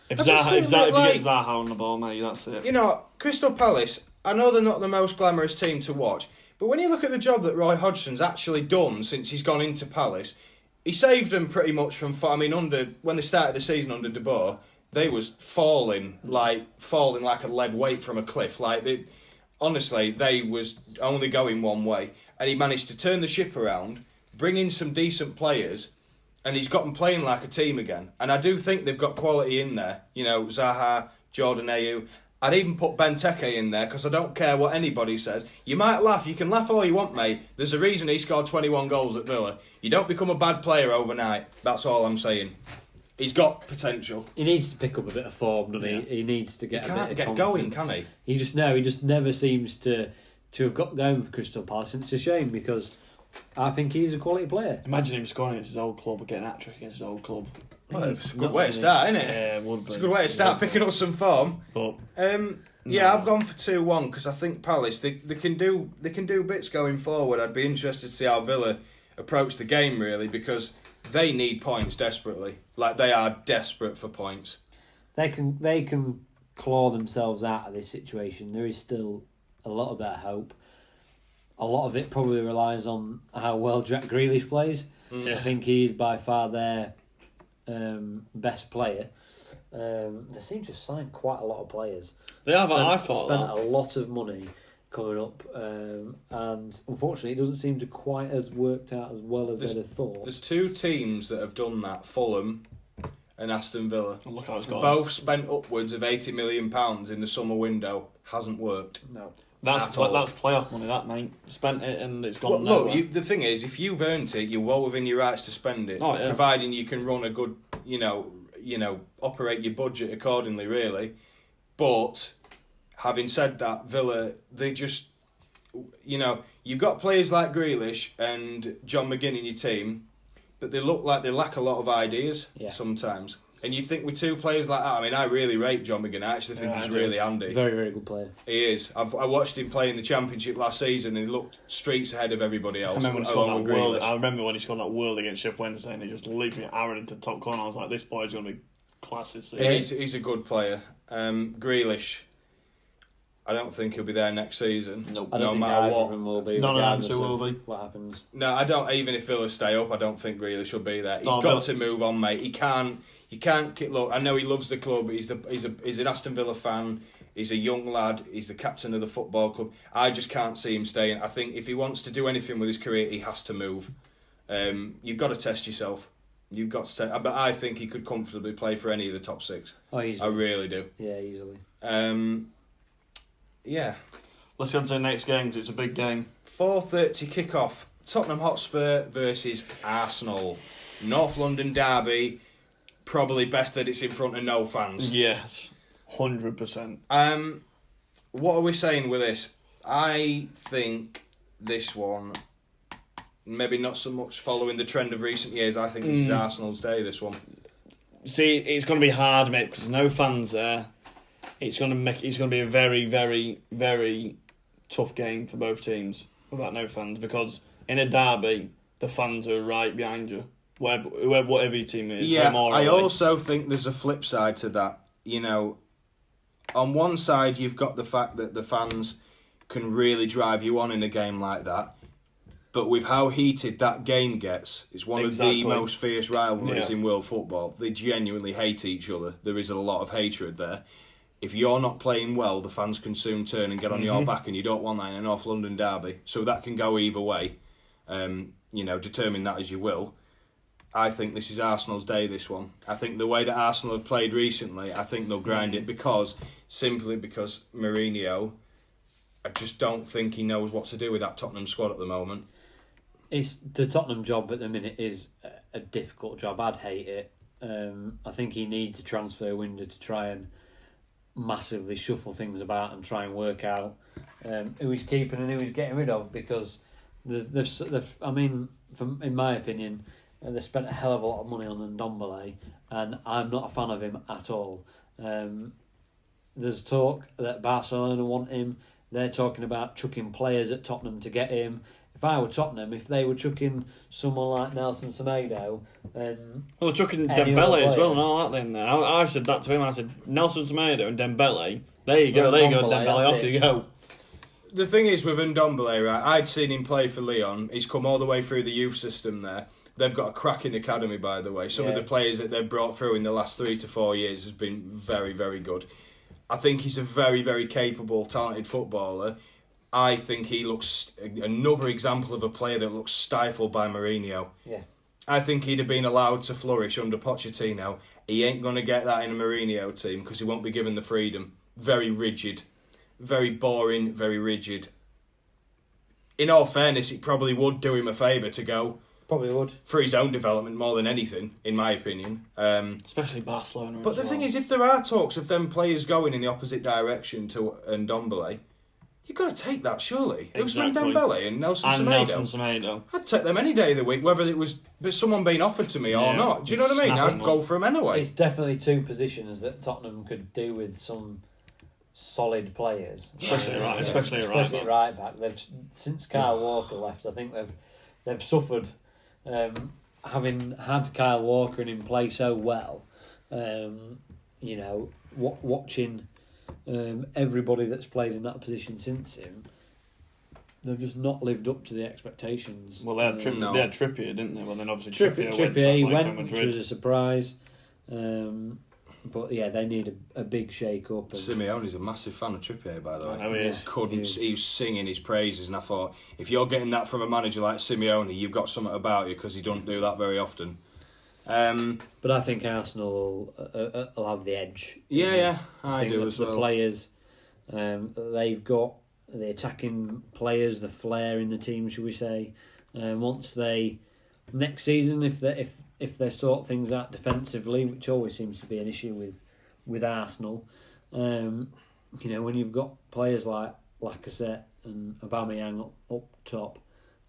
If you get Zaha on the ball, mate, that's it. You know, Crystal Palace, I know they're not the most glamorous team to watch, but when you look at the job that Roy Hodgson's actually done since he's gone into Palace, he saved them pretty much from. When they started the season under De Boer, they was falling like a lead weight from a cliff. They was only going one way, and he managed to turn the ship around, bring in some decent players, and he's got them playing like a team again. And I do think they've got quality in there. You know, Zaha, Jordan Ayew. I'd even put Benteke in there, because I don't care what anybody says. You might laugh. You can laugh all you want, mate. There's a reason he scored 21 goals at Villa. You don't become a bad player overnight. That's all I'm saying. He's got potential. He needs to pick up a bit of form, doesn't he? Yeah. He needs to get a bit of confidence. He can't get going, can he? He just never seems to have got going for Crystal Palace. And it's a shame, because I think he's a quality player. Imagine him scoring against his old club, or getting a hat-trick against his old club. Well, it's a good way to start, isn't it? Yeah, it would be. It's a good way to start picking up some form. But I've gone for 2-1 because I think Palace they can do bits going forward. I'd be interested to see how Villa approach the game, really, because they need points desperately. Like, they are desperate for points. They can claw themselves out of this situation. There is still a lot of that hope. A lot of it probably relies on how well Jack Grealish plays. Yeah. I think he's by far their best player. They seem to have signed quite a lot of players. They have. I thought spent that. a lot of money coming up, and unfortunately, it doesn't seem to quite as worked out as well as they'd have thought. There's two teams that have done that: Fulham and Aston Villa. And look how it's gone. Both spent upwards of £80 million in the summer window. Hasn't worked. No. That's playoff money, that, mate. Spent it and it's gone. Well, look, the thing is, if you've earned it, you're well within your rights to spend it, providing you can run a good, operate your budget accordingly, really. But having said that, Villa, they just, you've got players like Grealish and John McGinn in your team, but they look like they lack a lot of ideas sometimes. And you think with two players like that, I mean, I really rate John McGinn. I actually think he's really handy. Very, very good player. He is. I watched him play in the Championship last season and he looked streets ahead of everybody else. I remember when he scored that world against Sheffield Wednesday and he just literally arrowed into the top corner. I was like, this boy's going to be class this season. He's a good player. Grealish, I don't think he'll be there next season. Nope. I don't think either of them will be. None of them two will be. What happens? No, I don't. Even if Villa stay up, I don't think Grealish will be there. He's got to move on, mate. He can't. You can't. Look, I know he loves the club. He's an Aston Villa fan. He's a young lad. He's the captain of the football club. I just can't see him staying. I think if he wants to do anything with his career, he has to move. You've got to test yourself. You've got to. But I think he could comfortably play for any of the top six. Oh, easily. I really do. Yeah, easily. Yeah. Let's go on to the next game because it's a big game. 4:30 kickoff. Tottenham Hotspur versus Arsenal. North London derby. Probably best that it's in front of no fans. Yes, 100%. What are we saying with this? I think this one, maybe not so much following the trend of recent years. I think this is Arsenal's day. This one. See, it's going to be hard, mate, because there's no fans there. It's going to be a very, very, very tough game for both teams without no fans, because in a derby, the fans are right behind you. Whatever your team is. Yeah, I also think there's a flip side to that. You know, on one side, you've got the fact that the fans can really drive you on in a game like that. But with how heated that game gets, it's one of the most fierce rivalries in world football. They genuinely hate each other. There is a lot of hatred there. If you're not playing well, the fans can soon turn and get on your back, and you don't want that in a North London derby. So that can go either way. Determine that as you will. I think this is Arsenal's day, this one. I think the way that Arsenal have played recently, I think they'll grind it simply because Mourinho, I just don't think he knows what to do with that Tottenham squad at the moment. It's the Tottenham job at the minute is a difficult job. I'd hate it. I think he needs a transfer window to try and massively shuffle things about and try and work out who he's keeping and who he's getting rid of, because they've in my opinion, they spent a hell of a lot of money on Ndombele, and I'm not a fan of him at all. There's talk that Barcelona want him. They're talking about chucking players at Tottenham to get him. If I were Tottenham, if they were chucking someone like Nelson Semedo, they're chucking Dembele as well and all that then. I said that to him. I said, Nelson Semedo and Dembele, there you go, Dembele, off you go. The thing is with Ndombele, right, I'd seen him play for Lyon. He's come all the way through the youth system there. They've got a cracking academy, by the way. Some of the players that they've brought through in the last 3 to 4 years has been very, very good. I think he's a very, very capable, talented footballer. I think he looks another example of a player that looks stifled by Mourinho. Yeah. I think he'd have been allowed to flourish under Pochettino. He ain't going to get that in a Mourinho team because he won't be given the freedom. Very rigid. Very boring, very rigid. In all fairness, it probably would do him a favour to go. Probably would. For his own development more than anything, in my opinion. Especially Barcelona. But the thing is, if there are talks of them players going in the opposite direction to Ndombele, you've got to take that, surely. It was Dembele and Nelson Semedo. I'd take them any day of the week, whether it was someone being offered to me or not. Do you know what I mean? I'd go for them anyway. It's definitely two positions that Tottenham could do with some solid players, especially at right back. They've since Kyle Walker left, I think they've suffered having had Kyle Walker and him play so well. Watching everybody that's played in that position since him, they've just not lived up to the expectations. Well, they had Trippier, didn't they? Well, then obviously Trippier went, which was a surprise. But yeah, they need a big shake-up. Simeone's a massive fan of Trippier, by the way. I know he is. He was singing his praises, and I thought, if you're getting that from a manager like Simeone, you've got something about you, because he don't do that very often. But I think Arsenal will have the edge. Yeah, I do as well. The players, they've got the attacking players, the flair in the team, should we say. Once next season, if they sort things out defensively, which always seems to be an issue with Arsenal, when you've got players like Lacazette and Aubameyang up top,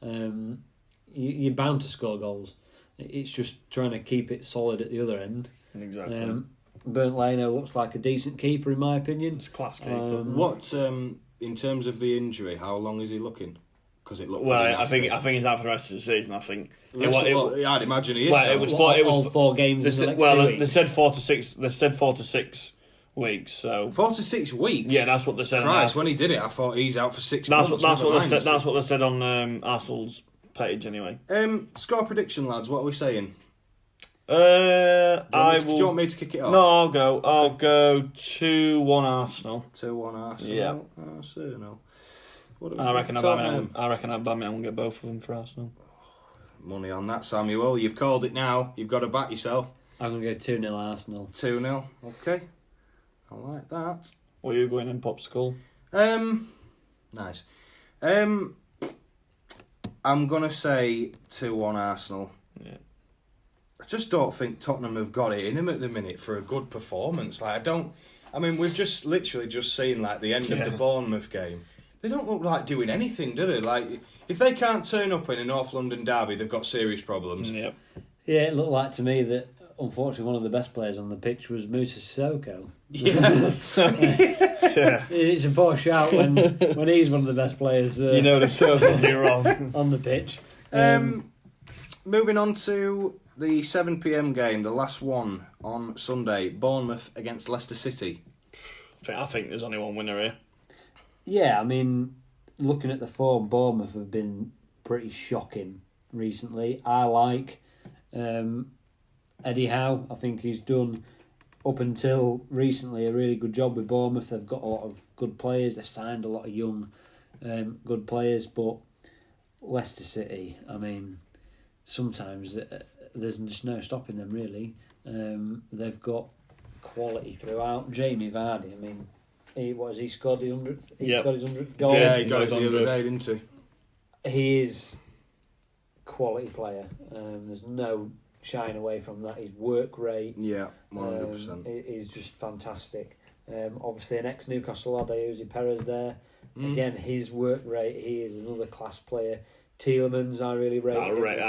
you're bound to score goals. It's just trying to keep it solid at the other end. Exactly. Bernd Leno looks like a decent keeper in my opinion. It's a class keeper. What in terms of the injury? How long is he looking? Because it looked. Well, pretty I think nasty. he's out for the rest of the season. I think. I'd imagine he is. Well, so. it was all 4 games in the next 2 weeks. they said 4 to 6. They said 4 to 6 weeks. So 4 to 6 weeks. yeah, that's what they said. Christ, when he did it, I thought he's out for 6 That's months. what they said. That's what they said on Arsenal's page anyway. Score prediction, lads. What are we saying? Do Do you want me to kick it off? No, I'll go 2-1 Arsenal. 2-1 Arsenal. Yeah. Arsenal. I reckon Aubameyang will get both of them for Arsenal. Money on that, Samuel. You've called it now. You've got to back yourself. I'm going to go 2-0 Arsenal. 2-0. Okay. I like that. What are you going in, Popsicle? Nice. I'm going to say 2-1 Arsenal. Yeah. I just don't think Tottenham have got it in them at the minute for a good performance. We've just literally just seen like the end of the Bournemouth game. They don't look like doing anything, do they? Like, if they can't turn up in a North London derby, they've got serious problems. Yep. Yeah, it looked like to me that unfortunately one of the best players on the pitch was Moussa Sissoko. Yeah. Yeah. It's a poor shout when he's one of the best players. The circle you're wrong. on the pitch. Moving on to the 7 p.m. game, the last one on Sunday, Bournemouth against Leicester City. I think there's only one winner here. Yeah, I mean, looking at the form, Bournemouth have been pretty shocking recently. I like Eddie Howe. I think he's done, up until recently, a really good job with Bournemouth. They've got a lot of good players. They've signed a lot of young, good players. But Leicester City, I mean, sometimes there's just no stopping them, really. They've got quality throughout. Jamie Vardy, I mean, he scored his 100th? Scored his 100th goal. Yeah, he got it the other day, didn't he? He is a quality player. There's no shying away from that. His work rate, 100%. is just fantastic. Obviously, an ex-Newcastle lad, Jose Perez there. Again, his work rate, he is another class player. Tielemans, I really rate. I rate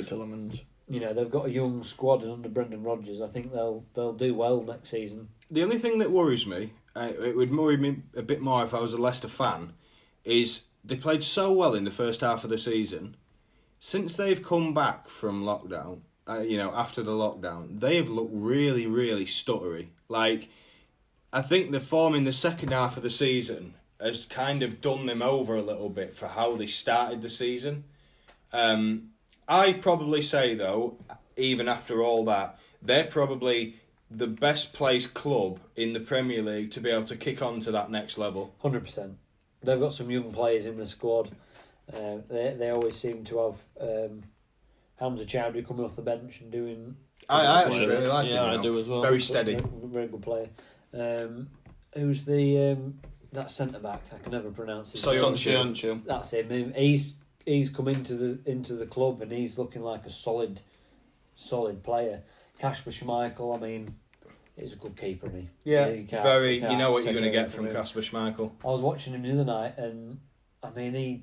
Tielemans. They've got a young squad, and under Brendan Rodgers, I think they'll do well next season. The only thing that worries me, it would worry me a bit more if I was a Leicester fan, is they played so well in the first half of the season. Since they've come back from lockdown, after the lockdown, they have looked really, really stuttery. Like, I think the form in the second half of the season has kind of done them over a little bit for how they started the season. I'd probably say, though, even after all that, they're probably the best placed club in the Premier League to be able to kick on to that next level. 100%. They've got some young players in the squad. They always seem to have Hamza Chowdhury coming off the bench and doing... I actually really like him. Yeah, I do as well. Very steady. Very good player. Who's the... that centre-back? I can never pronounce his name. Soyuncu. That's him. He's come into the club and he's looking like a solid player. Kasper Schmeichel, I mean, he's a good keeper, isn't he? Yeah, you know what you're going to get from him. Kasper Schmeichel. I was watching him the other night and, I mean, he,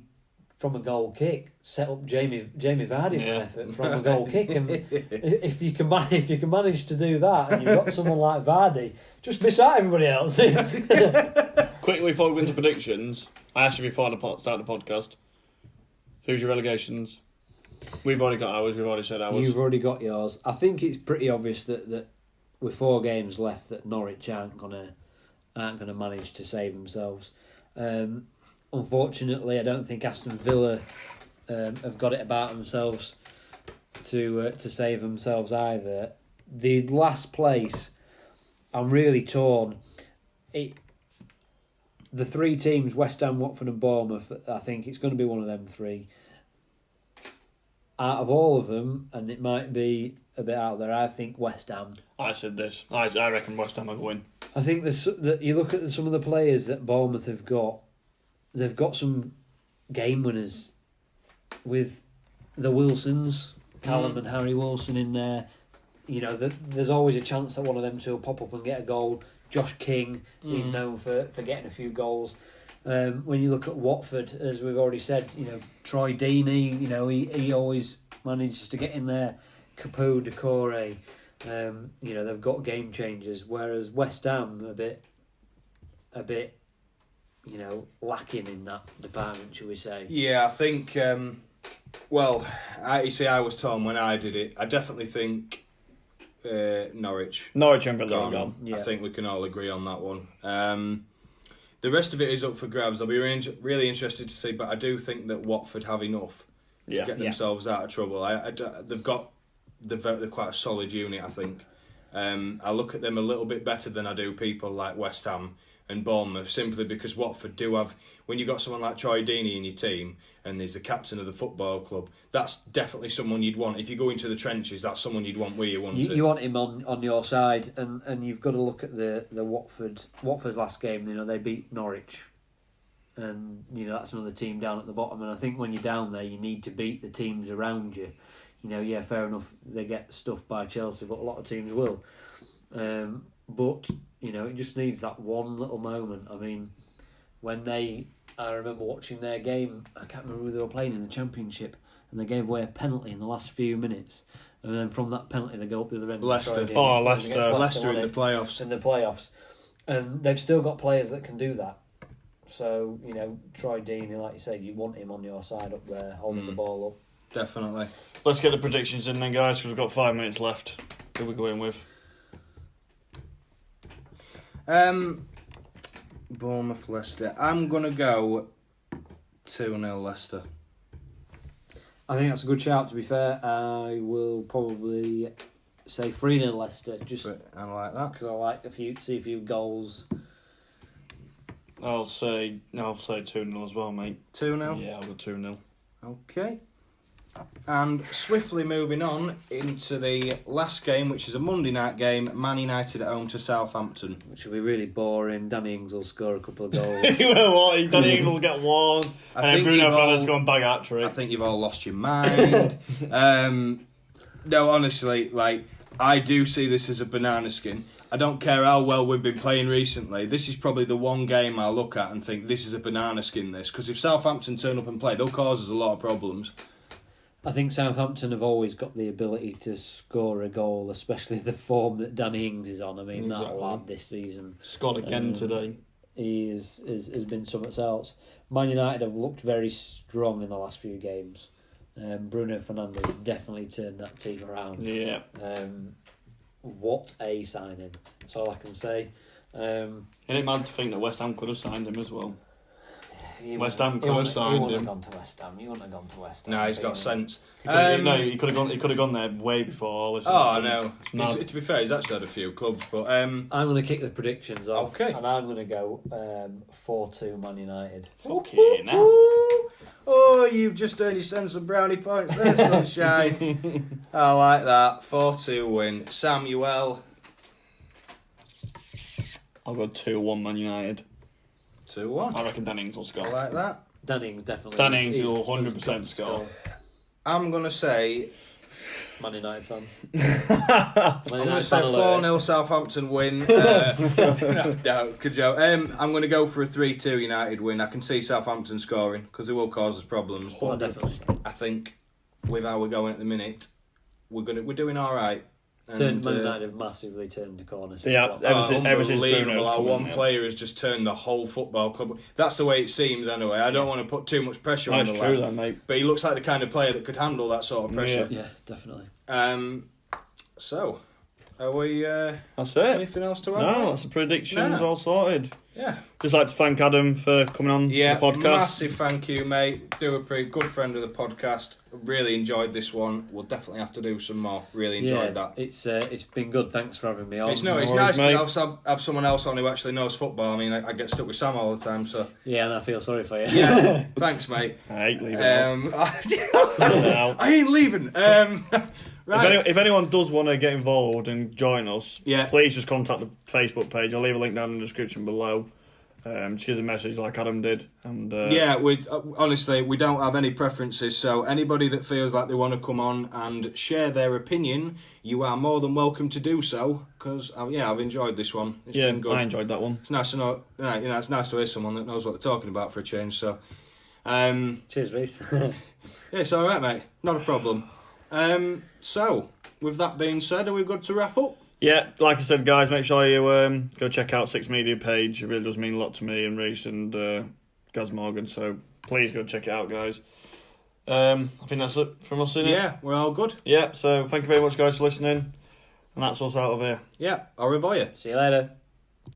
from a goal kick, set up Jamie Vardy for an effort from a goal kick. And if you can manage to do that and you've got someone like Vardy, just miss out everybody else. Quickly before we go into predictions, I asked you before the start of the podcast, who's your relegations? We've already got ours. We've already said ours. You've already got yours. I think it's pretty obvious that with 4 games left, that Norwich aren't gonna manage to save themselves. Unfortunately, I don't think Aston Villa have got it about themselves to save themselves either. The last place, I'm really torn. The 3 teams, West Ham, Watford and Bournemouth, I think it's going to be one of them 3. Out of all of them, and it might be a bit out there, I think West Ham. I said this. I reckon West Ham will win. I think that you look at some of the players that Bournemouth have got. They've got some game winners with the Wilsons, Callum and Harry Wilson in there. There's always a chance that one of them two will pop up and get a goal. Josh King, he's known for getting a few goals. When you look at Watford, as we've already said, Troy Deeney, he always manages to get in there. Capo, Decore, They've got game changers, whereas West Ham a bit, lacking in that department, shall we say? Yeah, I think. I was torn when I did it. I definitely think Norwich. Norwich and Villa are gone. Yeah. I think we can all agree on that one. The rest of it is up for grabs. I'll be really interested to see, but I do think that Watford have enough to get themselves out of trouble. They're quite a solid unit, I think. I look at them a little bit better than I do people like West Ham and Bournemouth, simply because Watford do have, when you've got someone like Troy Deeney in your team and he's the captain of the football club, that's definitely someone you'd want. If you go into the trenches, that's someone you'd want where you want to. You want him on your side, and you've got to look at the Watford's last game. They beat Norwich, and that's another team down at the bottom. And I think when you're down there, you need to beat the teams around you. Fair enough, they get stuffed by Chelsea, but a lot of teams will. But it just needs that one little moment. I mean, I remember watching their game. I can't remember who they were playing in the Championship, and they gave away a penalty in the last few minutes. And then from that penalty, they go up the other end. Leicester in the playoffs. In the playoffs, and they've still got players that can do that. So Troy Deeney, like you said, you want him on your side up there, holding the ball up. Definitely. Let's get the predictions in then, guys, because we've got 5 minutes left. Who are we going with? Bournemouth, Leicester. I'm going to go 2-0 Leicester. I think that's a good shout, to be fair. I will probably say 3-0 Leicester. I like that. Because I like see a few goals. I'll say 2-0 as well, mate. 2-0? Yeah, I'll go 2-0. Okay. And swiftly moving on into the last game, which is a Monday night game, Man United at home to Southampton. Which will be really boring. Danny Ings will score a couple of goals. Danny Ings will get one. And then Bruno Fernandes go and bag hat-trick. I think you've all lost your mind. No, honestly, I do see this as a banana skin. I don't care how well we've been playing recently. This is probably the one game I look at and think this is a banana skin, this. Because if Southampton turn up and play, they'll cause us a lot of problems. I think Southampton have always got the ability to score a goal, especially the form that Danny Ings is on. I mean, that lad this season. Scored again today. He has been something else. Man United have looked very strong in the last few games. Bruno Fernandes definitely turned that team around. Yeah. What a signing. That's all I can say. Isn't it mad to think that West Ham could have signed him as well? West Ham could have He signed him. wouldn't have gone to West Ham. You wouldn't have gone to West Ham. No, he's got sense. He could have gone there way before all this. Oh, no. To be fair, he's actually had a few clubs, but I'm going to kick the predictions off. Okay. And I'm going to go 4-2 Man United. Okay, now. Oh, you've just earned yourself some brownie points there, sunshine. I like that. 4-2 win. Samuel. I'll go 2-1 Man United. 2-1. I reckon Danny Ings will score. I like that. Danny Ings definitely. Danny Ings will 100% score. I'm going to say... Man United fan. I'm going to say 4-0 Southampton win. No, good joke. I'm going to go for a 3-2 United win. I can see Southampton scoring because they will cause us problems. Oh, definitely. I think with how we're going at the minute, we're doing all right. Man United have massively turned the corner. Yeah, ever since Bruno's our one in, player has just turned the whole football club. That's the way it seems anyway. I don't want to put too much pressure on the lad. That's true, then, mate. But he looks like the kind of player that could handle that sort of pressure. Yeah, definitely. So, are we... that's it. Anything else to add? No, that's the predictions all sorted. Yeah. Just like to thank Adam for coming on to the podcast. Massive thank you, mate. Good friend of the podcast. Really enjoyed this one. We'll definitely have to do some more. Really enjoyed that. It's been good. Thanks for having me on. It's nice to have someone else on who actually knows football. I mean, I get stuck with Sam all the time, so... Yeah, and I feel sorry for you. Yeah, thanks, mate. I ain't leaving. I ain't leaving. Right. If anyone does want to get involved and join us, Yeah. please just contact the Facebook page. I'll leave a link down in the description below. Just give us a message like Adam did. And honestly, we don't have any preferences, so anybody that feels like they want to come on and share their opinion, you are more than welcome to do so, because I've enjoyed this one. It's been good. I enjoyed that one. It's nice to know, it's nice to hear someone that knows what they're talking about for a change, so... Cheers, Rhys. Yeah, it's alright, mate. Not a problem. So, with that being said, are we good to wrap up? Yeah, like I said, guys, make sure you go check out Six Media page. It really does mean a lot to me and Rhys and Gaz Morgan. So please go check it out, guys. I think that's it from us, isn't it? Yeah, we're all good. Yeah, so thank you very much, guys, for listening. And that's us out of here. Yeah, au revoir. See you later.